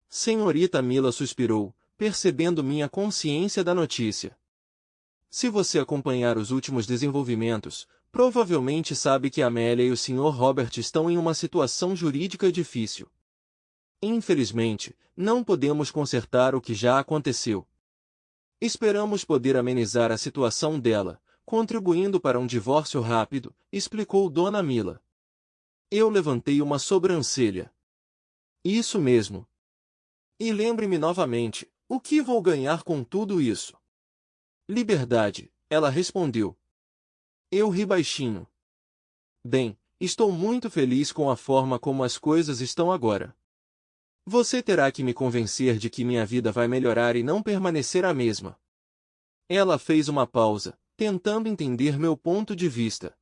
Senhorita Mila suspirou, percebendo minha consciência da notícia. Se você acompanhar os últimos desenvolvimentos, provavelmente sabe que Amélia e o Sr. Robert estão em uma situação jurídica difícil. Infelizmente, não podemos consertar o que já aconteceu. Esperamos poder amenizar a situação dela, contribuindo para um divórcio rápido, explicou Dona Mila. Eu levantei uma sobrancelha. Isso mesmo. E lembre-me novamente, o que vou ganhar com tudo isso? Liberdade, ela respondeu. Eu ri baixinho. Bem, estou muito feliz com a forma como as coisas estão agora. Você terá que me convencer de que minha vida vai melhorar e não permanecer a mesma. Ela fez uma pausa, tentando entender meu ponto de vista.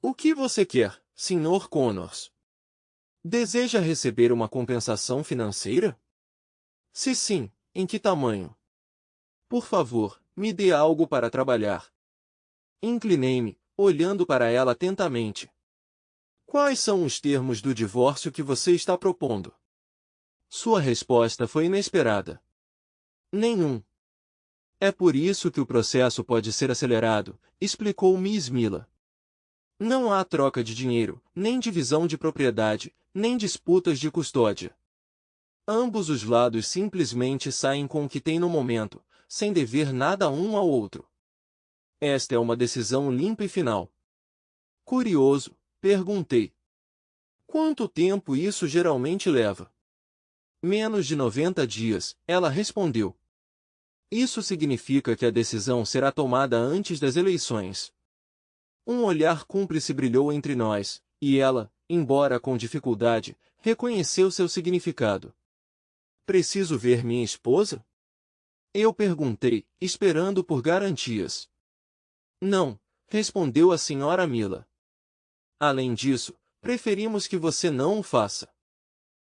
O que você quer, Sr. Connors? Deseja receber uma compensação financeira? Se sim, em que tamanho? Por favor, me dê algo para trabalhar. Inclinei-me, olhando para ela atentamente. Quais são os termos do divórcio que você está propondo? Sua resposta foi inesperada. Nenhum. É por isso que o processo pode ser acelerado, explicou Miss Mila. Não há troca de dinheiro, nem divisão de propriedade, nem disputas de custódia. Ambos os lados simplesmente saem com o que têm no momento, sem dever nada um ao outro. Esta é uma decisão limpa e final. Curioso, perguntei. Quanto tempo isso geralmente leva? Menos de 90 dias, ela respondeu. Isso significa que a decisão será tomada antes das eleições. Um olhar cúmplice brilhou entre nós, e ela, embora com dificuldade, reconheceu seu significado. Preciso ver minha esposa? Eu perguntei, esperando por garantias. Não, respondeu a senhora Mila. Além disso, preferimos que você não o faça.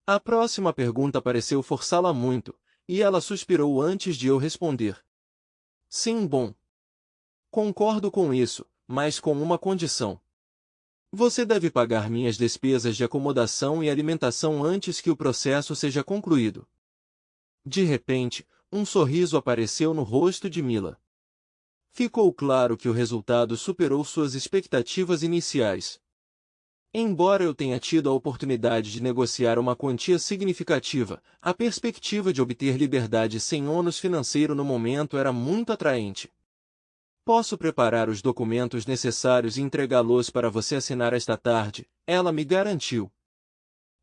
A próxima pergunta pareceu forçá-la muito, e ela suspirou antes de eu responder. Sim, bom. Concordo com isso, mas com uma condição. Você deve pagar minhas despesas de acomodação e alimentação antes que o processo seja concluído. De repente, um sorriso apareceu no rosto de Mila. Ficou claro que o resultado superou suas expectativas iniciais. Embora eu tenha tido a oportunidade de negociar uma quantia significativa, a perspectiva de obter liberdade sem ônus financeiro no momento era muito atraente. Posso preparar os documentos necessários e entregá-los para você assinar esta tarde, ela me garantiu.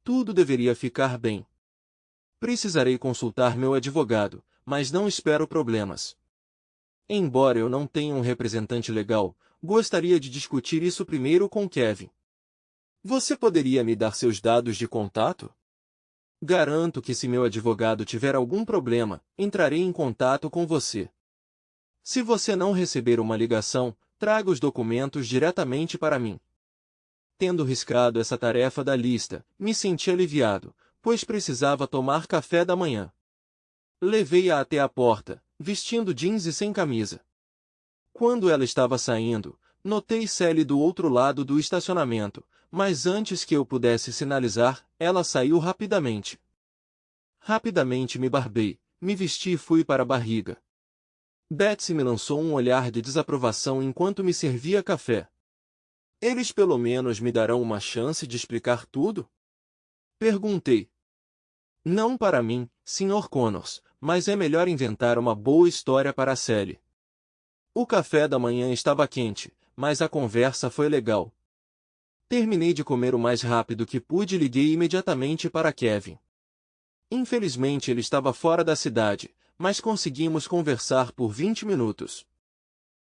Tudo deveria ficar bem. Precisarei consultar meu advogado, mas não espero problemas. Embora eu não tenha um representante legal, gostaria de discutir isso primeiro com Kevin. Você poderia me dar seus dados de contato? Garanto que se meu advogado tiver algum problema, entrarei em contato com você. Se você não receber uma ligação, traga os documentos diretamente para mim. Tendo riscado essa tarefa da lista, me senti aliviado, pois precisava tomar café da manhã. Levei-a até a porta, vestindo jeans e sem camisa. Quando ela estava saindo, notei Sally do outro lado do estacionamento, mas antes que eu pudesse sinalizar, ela saiu rapidamente. Rapidamente me barbei, me vesti e fui para a barriga. Betsy me lançou um olhar de desaprovação enquanto me servia café. Eles pelo menos me darão uma chance de explicar tudo? Perguntei. Não para mim, Sr. Connors, mas é melhor inventar uma boa história para a Sally. O café da manhã estava quente, mas a conversa foi legal. Terminei de comer o mais rápido que pude e liguei imediatamente para Kevin. Infelizmente ele estava fora da cidade, mas conseguimos conversar por 20 minutos.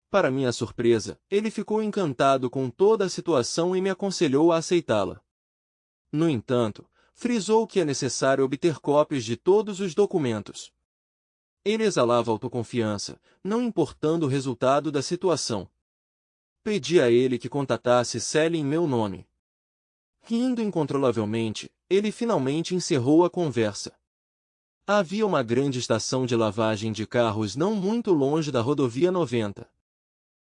Para minha surpresa, ele ficou encantado com toda a situação e me aconselhou a aceitá-la. No entanto, frisou que é necessário obter cópias de todos os documentos. Ele exalava autoconfiança, não importando o resultado da situação. Pedi a ele que contatasse Sally em meu nome. Rindo incontrolavelmente, ele finalmente encerrou a conversa. Havia uma grande estação de lavagem de carros não muito longe da rodovia 90.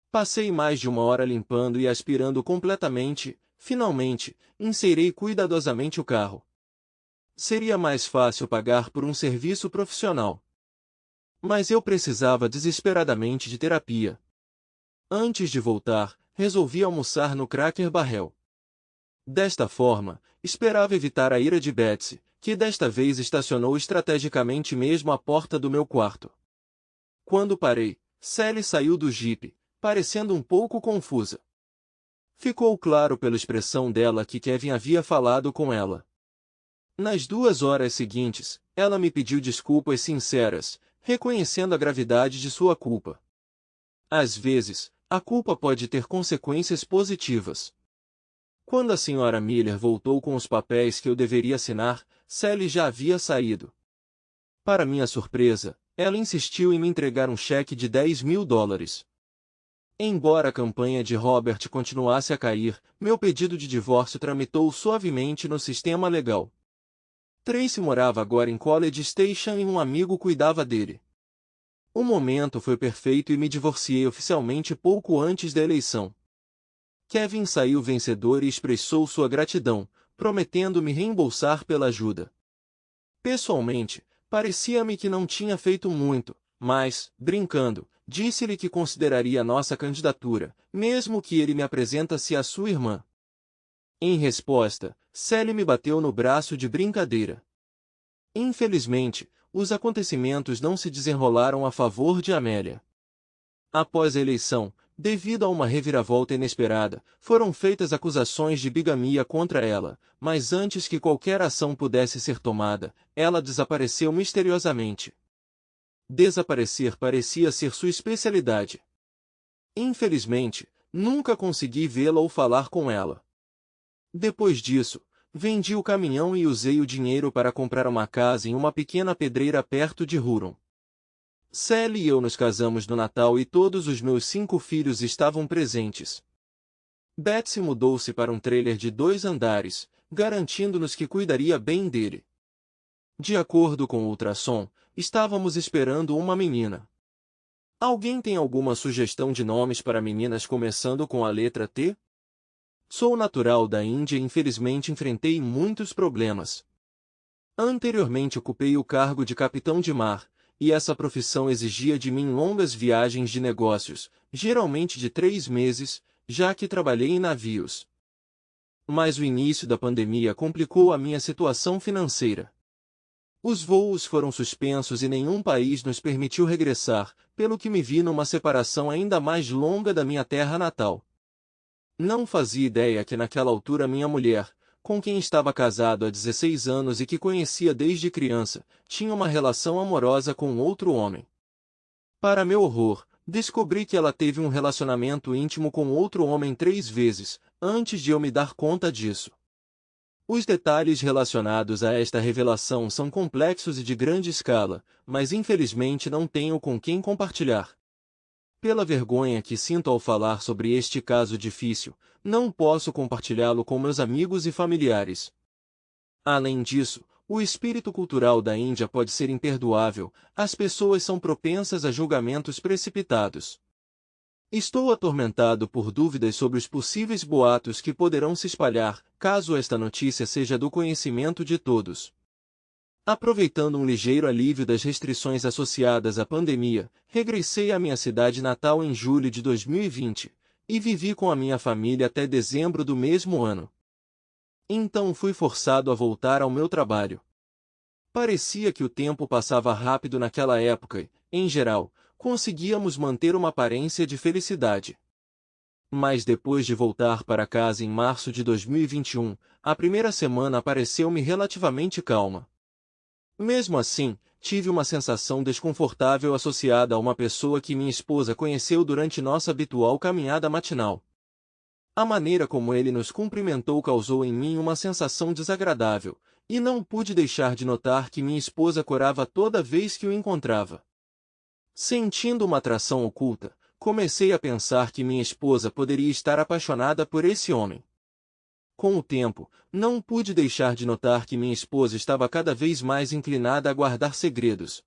Passei mais de uma hora limpando e aspirando completamente, finalmente, encerei cuidadosamente o carro. Seria mais fácil pagar por um serviço profissional. Mas eu precisava desesperadamente de terapia. Antes de voltar, resolvi almoçar no Cracker Barrel. Desta forma, esperava evitar a ira de Betsy, que desta vez estacionou estrategicamente mesmo à porta do meu quarto. Quando parei, Sally saiu do jipe, parecendo um pouco confusa. Ficou claro pela expressão dela que Kevin havia falado com ela. Nas 2 horas seguintes, ela me pediu desculpas sinceras, reconhecendo a gravidade de sua culpa. Às vezes, a culpa pode ter consequências positivas. Quando a Sra. Miller voltou com os papéis que eu deveria assinar, Sally já havia saído. Para minha surpresa, ela insistiu em me entregar um cheque de $10.000. Embora a campanha de Robert continuasse a cair, meu pedido de divórcio tramitou suavemente no sistema legal. Tracy morava agora em College Station e um amigo cuidava dele. O momento foi perfeito e me divorciei oficialmente pouco antes da eleição. Kevin saiu vencedor e expressou sua gratidão, prometendo me reembolsar pela ajuda. Pessoalmente, parecia-me que não tinha feito muito, mas, brincando, disse-lhe que consideraria nossa candidatura, mesmo que ele me apresentasse a sua irmã. Em resposta, Sally me bateu no braço de brincadeira. Infelizmente, os acontecimentos não se desenrolaram a favor de Amélia. Após a eleição, devido a uma reviravolta inesperada, foram feitas acusações de bigamia contra ela, mas antes que qualquer ação pudesse ser tomada, ela desapareceu misteriosamente. Desaparecer parecia ser sua especialidade. Infelizmente, nunca consegui vê-la ou falar com ela. Depois disso, vendi o caminhão e usei o dinheiro para comprar uma casa em uma pequena pedreira perto de Huron. Sally e eu nos casamos no Natal e todos os meus 5 filhos estavam presentes. Betsy mudou-se para um trailer de 2 andares, garantindo-nos que cuidaria bem dele. De acordo com o ultrassom, estávamos esperando uma menina. Alguém tem alguma sugestão de nomes para meninas começando com a letra T? Sou natural da Índia e infelizmente enfrentei muitos problemas. Anteriormente ocupei o cargo de capitão de mar, e essa profissão exigia de mim longas viagens de negócios, geralmente de 3 meses, já que trabalhei em navios. Mas o início da pandemia complicou a minha situação financeira. Os voos foram suspensos e nenhum país nos permitiu regressar, pelo que me vi numa separação ainda mais longa da minha terra natal. Não fazia ideia que naquela altura minha mulher, com quem estava casado há 16 anos e que conhecia desde criança, tinha uma relação amorosa com outro homem. Para meu horror, descobri que ela teve um relacionamento íntimo com outro homem 3 vezes, antes de eu me dar conta disso. Os detalhes relacionados a esta revelação são complexos e de grande escala, mas infelizmente não tenho com quem compartilhar. Pela vergonha que sinto ao falar sobre este caso difícil, não posso compartilhá-lo com meus amigos e familiares. Além disso, o espírito cultural da Índia pode ser imperdoável, as pessoas são propensas a julgamentos precipitados. Estou atormentado por dúvidas sobre os possíveis boatos que poderão se espalhar, caso esta notícia seja do conhecimento de todos. Aproveitando um ligeiro alívio das restrições associadas à pandemia, regressei à minha cidade natal em julho de 2020, e vivi com a minha família até dezembro do mesmo ano. Então fui forçado a voltar ao meu trabalho. Parecia que o tempo passava rápido naquela época e, em geral, conseguíamos manter uma aparência de felicidade. Mas depois de voltar para casa em março de 2021, a primeira semana pareceu-me relativamente calma. Mesmo assim, tive uma sensação desconfortável associada a uma pessoa que minha esposa conheceu durante nossa habitual caminhada matinal. A maneira como ele nos cumprimentou causou em mim uma sensação desagradável, e não pude deixar de notar que minha esposa corava toda vez que o encontrava. Sentindo uma atração oculta, comecei a pensar que minha esposa poderia estar apaixonada por esse homem. Com o tempo, não pude deixar de notar que minha esposa estava cada vez mais inclinada a guardar segredos.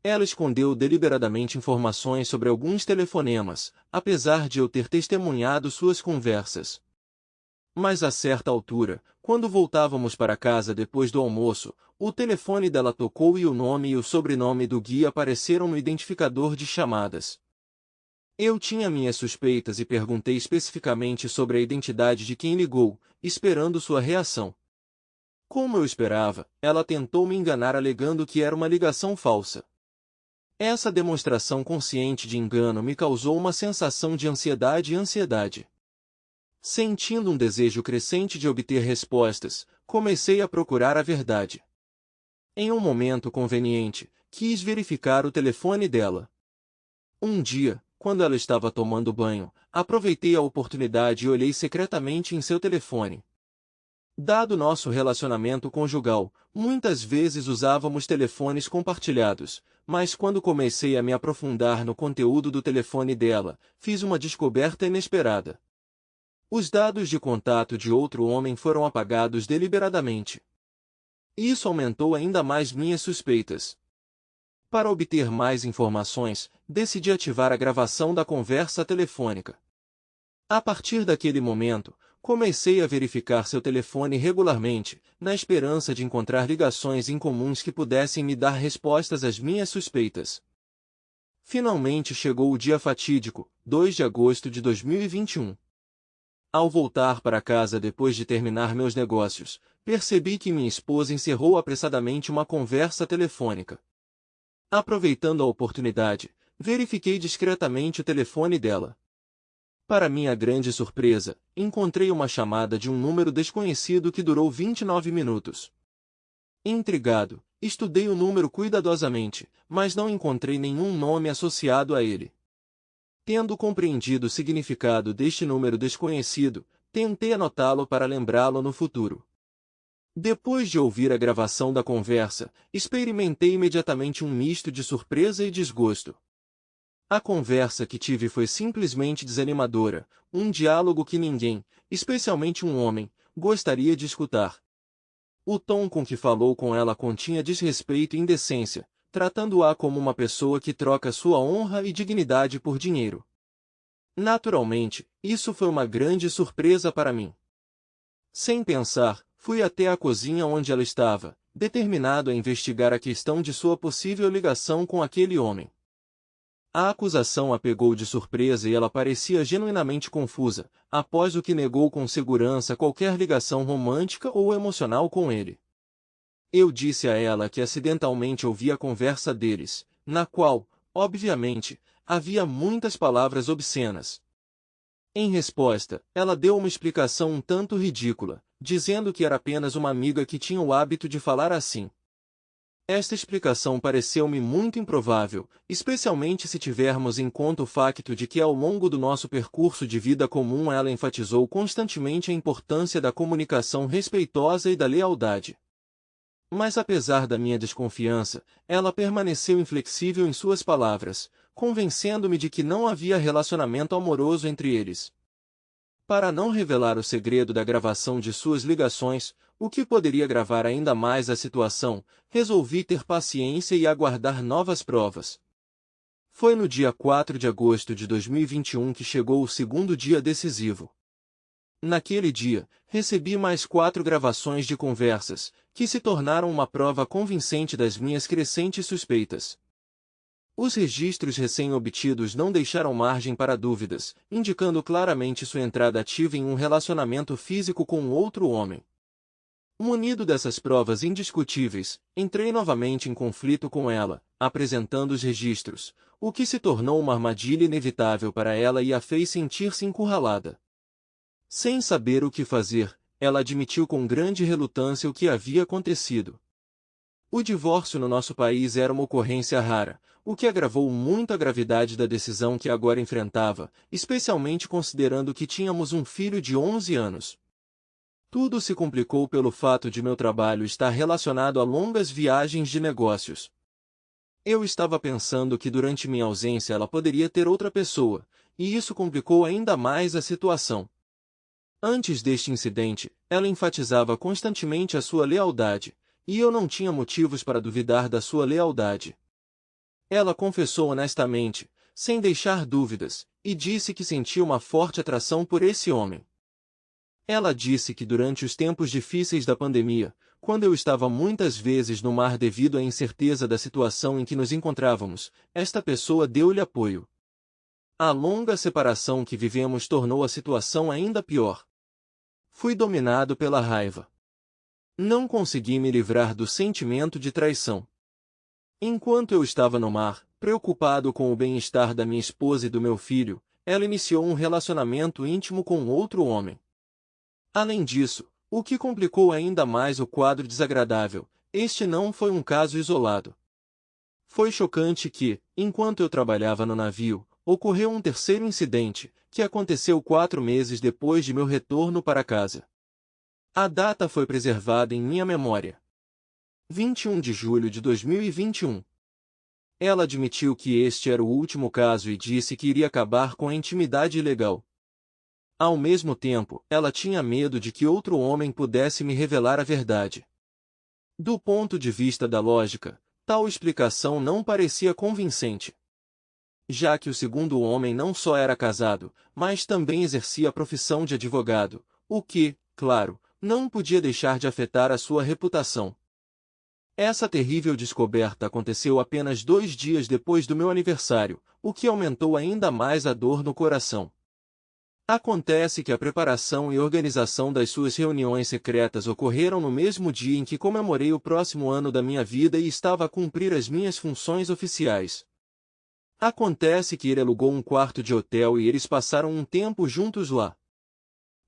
Ela escondeu deliberadamente informações sobre alguns telefonemas, apesar de eu ter testemunhado suas conversas. Mas a certa altura, quando voltávamos para casa depois do almoço, o telefone dela tocou e o nome e o sobrenome do guia apareceram no identificador de chamadas. Eu tinha minhas suspeitas e perguntei especificamente sobre a identidade de quem ligou, esperando sua reação. Como eu esperava, ela tentou me enganar alegando que era uma ligação falsa. Essa demonstração consciente de engano me causou uma sensação de ansiedade e ansiedade. Sentindo um desejo crescente de obter respostas, comecei a procurar a verdade. Em um momento conveniente, quis verificar o telefone dela. Um dia, quando ela estava tomando banho, aproveitei a oportunidade e olhei secretamente em seu telefone. Dado nosso relacionamento conjugal, muitas vezes usávamos telefones compartilhados, mas quando comecei a me aprofundar no conteúdo do telefone dela, fiz uma descoberta inesperada. Os dados de contato de outro homem foram apagados deliberadamente. Isso aumentou ainda mais minhas suspeitas. Para obter mais informações, decidi ativar a gravação da conversa telefônica. A partir daquele momento, comecei a verificar seu telefone regularmente, na esperança de encontrar ligações incomuns que pudessem me dar respostas às minhas suspeitas. Finalmente chegou o dia fatídico, 2 de agosto de 2021. Ao voltar para casa depois de terminar meus negócios, percebi que minha esposa encerrou apressadamente uma conversa telefônica. Aproveitando a oportunidade, verifiquei discretamente o telefone dela. Para minha grande surpresa, encontrei uma chamada de um número desconhecido que durou 29 minutos. Intrigado, estudei o número cuidadosamente, mas não encontrei nenhum nome associado a ele. Tendo compreendido o significado deste número desconhecido, tentei anotá-lo para lembrá-lo no futuro. Depois de ouvir a gravação da conversa, experimentei imediatamente um misto de surpresa e desgosto. A conversa que tive foi simplesmente desanimadora, um diálogo que ninguém, especialmente um homem, gostaria de escutar. O tom com que falou com ela continha desrespeito e indecência, tratando-a como uma pessoa que troca sua honra e dignidade por dinheiro. Naturalmente, isso foi uma grande surpresa para mim. Sem pensar, fui até a cozinha onde ela estava, determinado a investigar a questão de sua possível ligação com aquele homem. A acusação a pegou de surpresa e ela parecia genuinamente confusa, após o que negou com segurança qualquer ligação romântica ou emocional com ele. Eu disse a ela que acidentalmente ouvi a conversa deles, na qual, obviamente, havia muitas palavras obscenas. Em resposta, ela deu uma explicação um tanto ridícula, dizendo que era apenas uma amiga que tinha o hábito de falar assim. Esta explicação pareceu-me muito improvável, especialmente se tivermos em conta o facto de que ao longo do nosso percurso de vida comum ela enfatizou constantemente a importância da comunicação respeitosa e da lealdade. Mas apesar da minha desconfiança, ela permaneceu inflexível em suas palavras, convencendo-me de que não havia relacionamento amoroso entre eles. Para não revelar o segredo da gravação de suas ligações, o que poderia agravar ainda mais a situação, resolvi ter paciência e aguardar novas provas. Foi no dia 4 de agosto de 2021 que chegou o segundo dia decisivo. Naquele dia, recebi mais 4 gravações de conversas, que se tornaram uma prova convincente das minhas crescentes suspeitas. Os registros recém-obtidos não deixaram margem para dúvidas, indicando claramente sua entrada ativa em um relacionamento físico com outro homem. Munido dessas provas indiscutíveis, entrei novamente em conflito com ela, apresentando os registros, o que se tornou uma armadilha inevitável para ela e a fez sentir-se encurralada. Sem saber o que fazer, ela admitiu com grande relutância o que havia acontecido. O divórcio no nosso país era uma ocorrência rara, o que agravou muito a gravidade da decisão que agora enfrentava, especialmente considerando que tínhamos um filho de 11 anos. Tudo se complicou pelo fato de meu trabalho estar relacionado a longas viagens de negócios. Eu estava pensando que durante minha ausência ela poderia ter outra pessoa, e isso complicou ainda mais a situação. Antes deste incidente, ela enfatizava constantemente a sua lealdade, e eu não tinha motivos para duvidar da sua lealdade. Ela confessou honestamente, sem deixar dúvidas, e disse que sentia uma forte atração por esse homem. Ela disse que durante os tempos difíceis da pandemia, quando eu estava muitas vezes no mar devido à incerteza da situação em que nos encontrávamos, esta pessoa deu-lhe apoio. A longa separação que vivemos tornou a situação ainda pior. Fui dominado pela raiva. Não consegui me livrar do sentimento de traição. Enquanto eu estava no mar, preocupado com o bem-estar da minha esposa e do meu filho, ela iniciou um relacionamento íntimo com outro homem. Além disso, o que complicou ainda mais o quadro desagradável, este não foi um caso isolado. Foi chocante que, enquanto eu trabalhava no navio, ocorreu um terceiro incidente, que aconteceu 4 meses depois de meu retorno para casa. A data foi preservada em minha memória. 21 de julho de 2021. Ela admitiu que este era o último caso e disse que iria acabar com a intimidade ilegal. Ao mesmo tempo, ela tinha medo de que outro homem pudesse me revelar a verdade. Do ponto de vista da lógica, tal explicação não parecia convincente. Já que o segundo homem não só era casado, mas também exercia a profissão de advogado, o que, claro, não podia deixar de afetar a sua reputação. Essa terrível descoberta aconteceu apenas 2 dias depois do meu aniversário, o que aumentou ainda mais a dor no coração. Acontece que a preparação e organização das suas reuniões secretas ocorreram no mesmo dia em que comemorei o próximo ano da minha vida e estava a cumprir as minhas funções oficiais. Acontece que ele alugou um quarto de hotel e eles passaram um tempo juntos lá.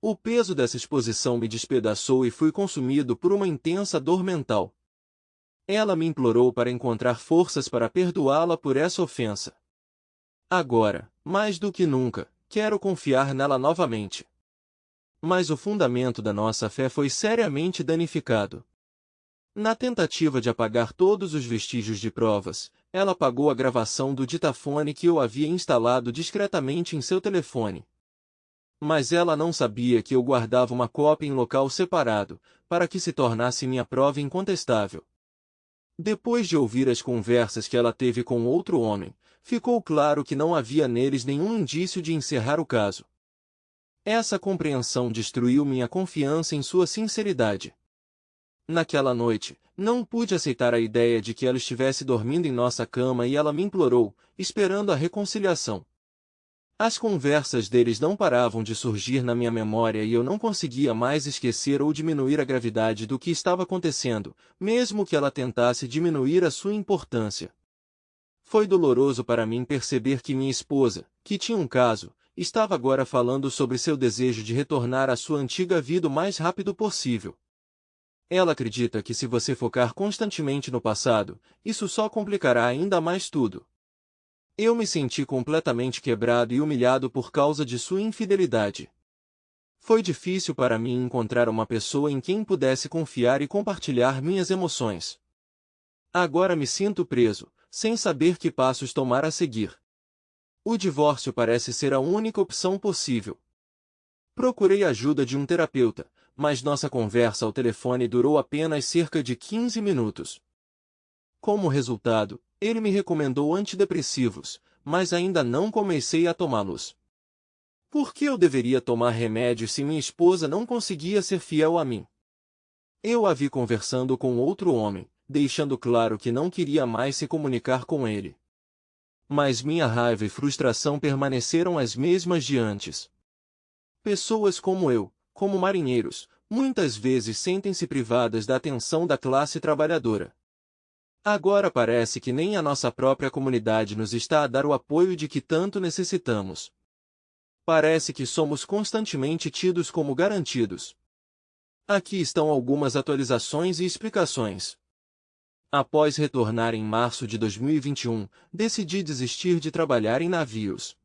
O peso dessa exposição me despedaçou e fui consumido por uma intensa dor mental. Ela me implorou para encontrar forças para perdoá-la por essa ofensa. Agora, mais do que nunca, quero confiar nela novamente. Mas o fundamento da nossa fé foi seriamente danificado. Na tentativa de apagar todos os vestígios de provas, ela apagou a gravação do ditafone que eu havia instalado discretamente em seu telefone. Mas ela não sabia que eu guardava uma cópia em local separado, para que se tornasse minha prova incontestável. Depois de ouvir as conversas que ela teve com outro homem, ficou claro que não havia neles nenhum indício de encerrar o caso. Essa compreensão destruiu minha confiança em sua sinceridade. Naquela noite, não pude aceitar a ideia de que ela estivesse dormindo em nossa cama e ela me implorou, esperando a reconciliação. As conversas deles não paravam de surgir na minha memória e eu não conseguia mais esquecer ou diminuir a gravidade do que estava acontecendo, mesmo que ela tentasse diminuir a sua importância. Foi doloroso para mim perceber que minha esposa, que tinha um caso, estava agora falando sobre seu desejo de retornar à sua antiga vida o mais rápido possível. Ela acredita que se você focar constantemente no passado, isso só complicará ainda mais tudo. Eu me senti completamente quebrado e humilhado por causa de sua infidelidade. Foi difícil para mim encontrar uma pessoa em quem pudesse confiar e compartilhar minhas emoções. Agora me sinto preso, sem saber que passos tomar a seguir. O divórcio parece ser a única opção possível. Procurei a ajuda de um terapeuta, mas nossa conversa ao telefone durou apenas cerca de 15 minutos. Como resultado, ele me recomendou antidepressivos, mas ainda não comecei a tomá-los. Por que eu deveria tomar remédios se minha esposa não conseguia ser fiel a mim? Eu a vi conversando com outro homem, deixando claro que não queria mais se comunicar com ele. Mas minha raiva e frustração permaneceram as mesmas de antes. Pessoas como eu, como marinheiros, muitas vezes sentem-se privadas da atenção da classe trabalhadora. Agora parece que nem a nossa própria comunidade nos está a dar o apoio de que tanto necessitamos. Parece que somos constantemente tidos como garantidos. Aqui estão algumas atualizações e explicações. Após retornar em março de 2021, decidi desistir de trabalhar em navios.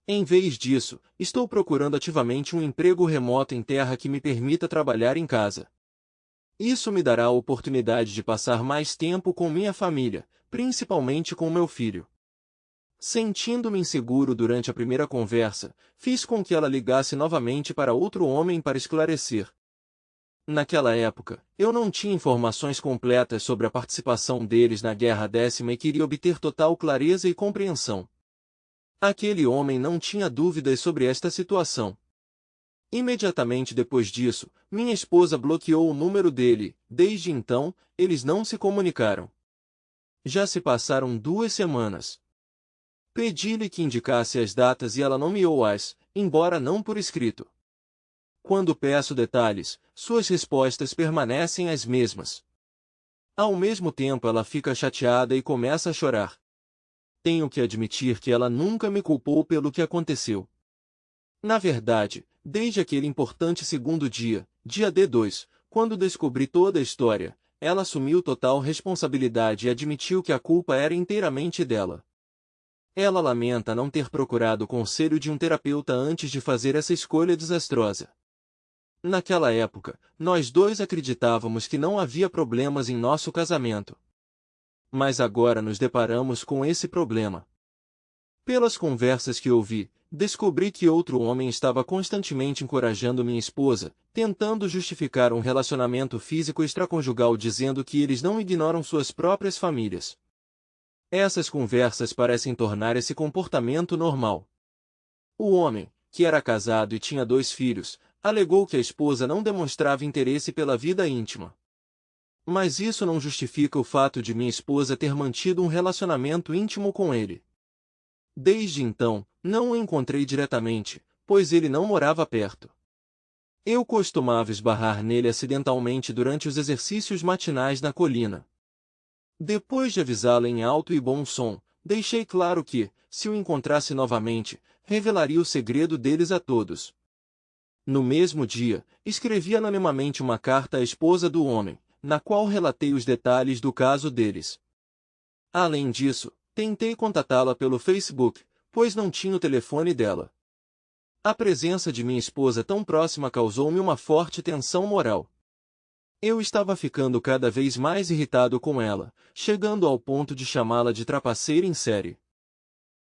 Em vez disso, estou procurando ativamente um emprego remoto em terra que me permita trabalhar em casa. Isso me dará a oportunidade de passar mais tempo com minha família, principalmente com meu filho. Sentindo-me inseguro durante a primeira conversa, fiz com que ela ligasse novamente para outro homem para esclarecer. Naquela época, eu não tinha informações completas sobre a participação deles na Guerra Décima e queria obter total clareza e compreensão. Aquele homem não tinha dúvidas sobre esta situação. Imediatamente depois disso, minha esposa bloqueou o número dele. Desde então, eles não se comunicaram. Já se passaram 2 semanas. Pedi-lhe que indicasse as datas e ela nomeou-as, embora não por escrito. Quando peço detalhes, suas respostas permanecem as mesmas. Ao mesmo tempo ela fica chateada e começa a chorar. Tenho que admitir que ela nunca me culpou pelo que aconteceu. Na verdade, desde aquele importante segundo dia, dia D2, quando descobri toda a história, ela assumiu total responsabilidade e admitiu que a culpa era inteiramente dela. Ela lamenta não ter procurado o conselho de um terapeuta antes de fazer essa escolha desastrosa. Naquela época, nós dois acreditávamos que não havia problemas em nosso casamento. Mas agora nos deparamos com esse problema. Pelas conversas que ouvi, descobri que outro homem estava constantemente encorajando minha esposa, tentando justificar um relacionamento físico extraconjugal dizendo que eles não ignoram suas próprias famílias. Essas conversas parecem tornar esse comportamento normal. O homem, que era casado e tinha 2 filhos, alegou que a esposa não demonstrava interesse pela vida íntima. Mas isso não justifica o fato de minha esposa ter mantido um relacionamento íntimo com ele. Desde então, não o encontrei diretamente, pois ele não morava perto. Eu costumava esbarrar nele acidentalmente durante os exercícios matinais na colina. Depois de avisá-la em alto e bom som, deixei claro que, se o encontrasse novamente, revelaria o segredo deles a todos. No mesmo dia, escrevi anonimamente uma carta à esposa do homem, na qual relatei os detalhes do caso deles. Além disso, tentei contatá-la pelo Facebook, pois não tinha o telefone dela. A presença de minha esposa tão próxima causou-me uma forte tensão moral. Eu estava ficando cada vez mais irritado com ela, chegando ao ponto de chamá-la de trapaceira em série.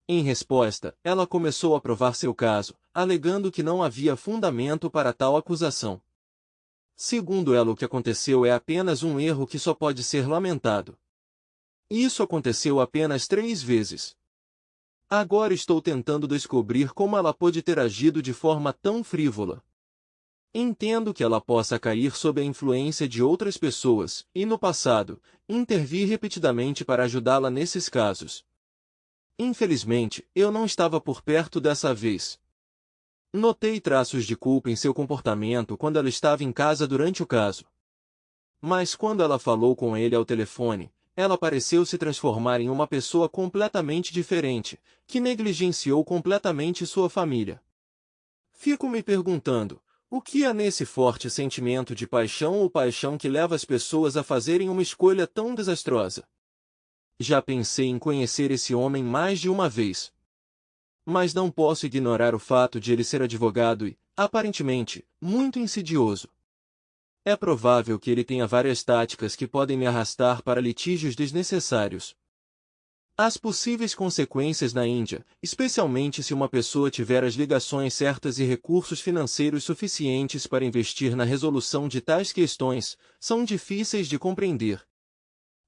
Em resposta, ela começou a provar seu caso, alegando que não havia fundamento para tal acusação. Segundo ela, o que aconteceu é apenas um erro que só pode ser lamentado. Isso aconteceu apenas 3 vezes. Agora estou tentando descobrir como ela pôde ter agido de forma tão frívola. Entendo que ela possa cair sob a influência de outras pessoas, e no passado, intervi repetidamente para ajudá-la nesses casos. Infelizmente, eu não estava por perto dessa vez. Notei traços de culpa em seu comportamento quando ela estava em casa durante o caso. Mas quando ela falou com ele ao telefone, ela pareceu se transformar em uma pessoa completamente diferente, que negligenciou completamente sua família. Fico me perguntando, o que há nesse forte sentimento de paixão ou paixão que leva as pessoas a fazerem uma escolha tão desastrosa? Já pensei em conhecer esse homem mais de uma vez. Mas não posso ignorar o fato de ele ser advogado e, aparentemente, muito insidioso. É provável que ele tenha várias táticas que podem me arrastar para litígios desnecessários. As possíveis consequências na Índia, especialmente se uma pessoa tiver as ligações certas e recursos financeiros suficientes para investir na resolução de tais questões, são difíceis de compreender.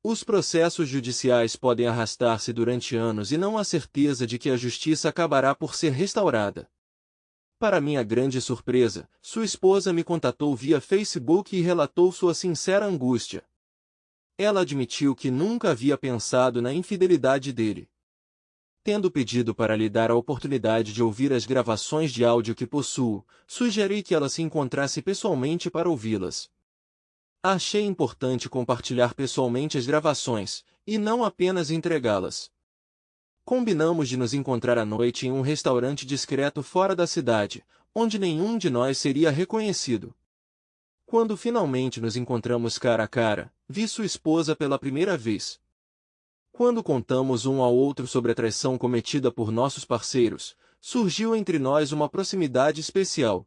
Os processos judiciais podem arrastar-se durante anos e não há certeza de que a justiça acabará por ser restaurada. Para minha grande surpresa, sua esposa me contatou via Facebook e relatou sua sincera angústia. Ela admitiu que nunca havia pensado na infidelidade dele. Tendo pedido para lhe dar a oportunidade de ouvir as gravações de áudio que possuo, sugeri que ela se encontrasse pessoalmente para ouvi-las. Achei importante compartilhar pessoalmente as gravações, e não apenas entregá-las. Combinamos de nos encontrar à noite em um restaurante discreto fora da cidade, onde nenhum de nós seria reconhecido. Quando finalmente nos encontramos cara a cara, vi sua esposa pela primeira vez. Quando contamos um ao outro sobre a traição cometida por nossos parceiros, surgiu entre nós uma proximidade especial.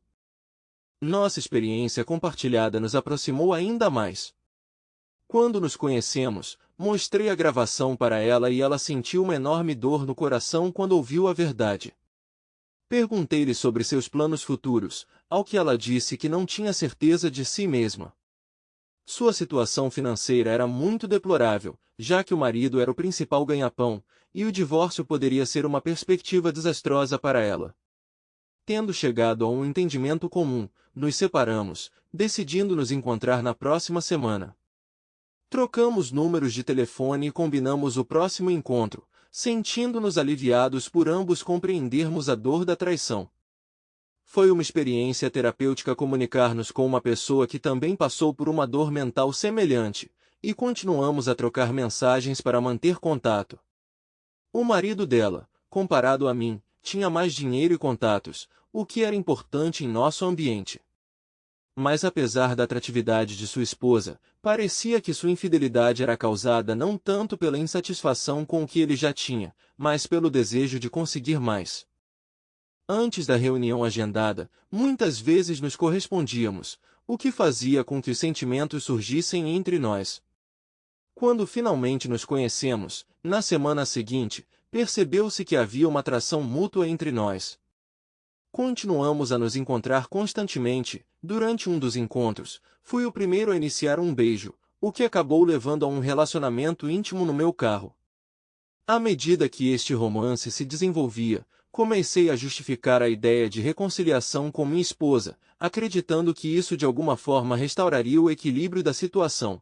Nossa experiência compartilhada nos aproximou ainda mais. Quando nos conhecemos, mostrei a gravação para ela e ela sentiu uma enorme dor no coração quando ouviu a verdade. Perguntei-lhe sobre seus planos futuros, ao que ela disse que não tinha certeza de si mesma. Sua situação financeira era muito deplorável, já que o marido era o principal ganha-pão, e o divórcio poderia ser uma perspectiva desastrosa para ela. Tendo chegado a um entendimento comum, nos separamos, decidindo nos encontrar na próxima semana. Trocamos números de telefone e combinamos o próximo encontro, sentindo-nos aliviados por ambos compreendermos a dor da traição. Foi uma experiência terapêutica comunicar-nos com uma pessoa que também passou por uma dor mental semelhante, e continuamos a trocar mensagens para manter contato. O marido dela, comparado a mim, tinha mais dinheiro e contatos, o que era importante em nosso ambiente. Mas apesar da atratividade de sua esposa, parecia que sua infidelidade era causada não tanto pela insatisfação com o que ele já tinha, mas pelo desejo de conseguir mais. Antes da reunião agendada, muitas vezes nos correspondíamos, o que fazia com que os sentimentos surgissem entre nós. Quando finalmente nos conhecemos, na semana seguinte, percebeu-se que havia uma atração mútua entre nós. Continuamos a nos encontrar constantemente. Durante um dos encontros, fui o primeiro a iniciar um beijo, o que acabou levando a um relacionamento íntimo no meu carro. À medida que este romance se desenvolvia, comecei a justificar a ideia de reconciliação com minha esposa, acreditando que isso de alguma forma restauraria o equilíbrio da situação.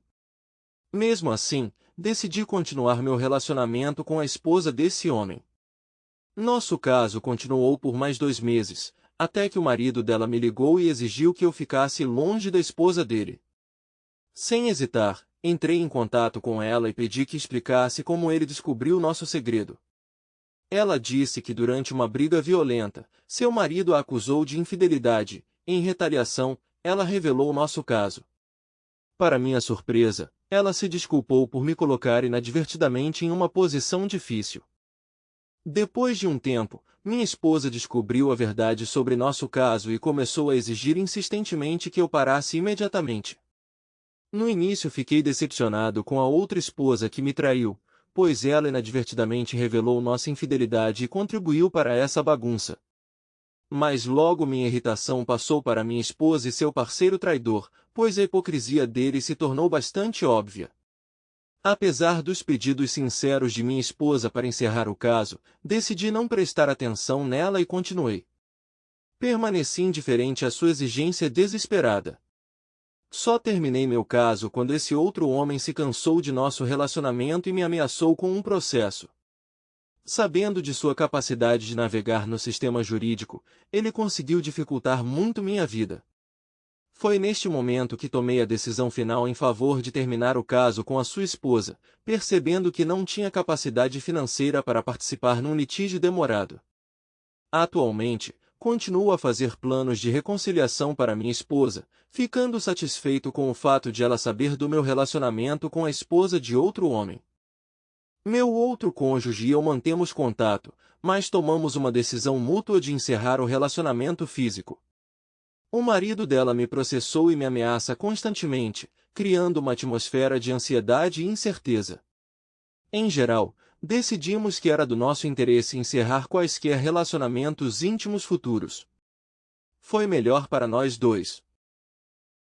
Mesmo assim, decidi continuar meu relacionamento com a esposa desse homem. Nosso caso continuou por mais 2 meses, até que o marido dela me ligou e exigiu que eu ficasse longe da esposa dele. Sem hesitar, entrei em contato com ela e pedi que explicasse como ele descobriu nosso segredo. Ela disse que durante uma briga violenta, seu marido a acusou de infidelidade. Em retaliação, ela revelou nosso caso. Para minha surpresa, ela se desculpou por me colocar inadvertidamente em uma posição difícil. Depois de um tempo, minha esposa descobriu a verdade sobre nosso caso e começou a exigir insistentemente que eu parasse imediatamente. No início fiquei decepcionado com a outra esposa que me traiu, pois ela inadvertidamente revelou nossa infidelidade e contribuiu para essa bagunça. Mas logo minha irritação passou para minha esposa e seu parceiro traidor, pois a hipocrisia dele se tornou bastante óbvia. Apesar dos pedidos sinceros de minha esposa para encerrar o caso, decidi não prestar atenção nela e continuei. Permaneci indiferente à sua exigência desesperada. Só terminei meu caso quando esse outro homem se cansou de nosso relacionamento e me ameaçou com um processo. Sabendo de sua capacidade de navegar no sistema jurídico, ele conseguiu dificultar muito minha vida. Foi neste momento que tomei a decisão final em favor de terminar o caso com a sua esposa, percebendo que não tinha capacidade financeira para participar num litígio demorado. Atualmente, continuo a fazer planos de reconciliação para minha esposa, ficando satisfeito com o fato de ela saber do meu relacionamento com a esposa de outro homem. Meu outro cônjuge e eu mantemos contato, mas tomamos uma decisão mútua de encerrar o relacionamento físico. O marido dela me processou e me ameaça constantemente, criando uma atmosfera de ansiedade e incerteza. Em geral, decidimos que era do nosso interesse encerrar quaisquer relacionamentos íntimos futuros. Foi melhor para nós dois.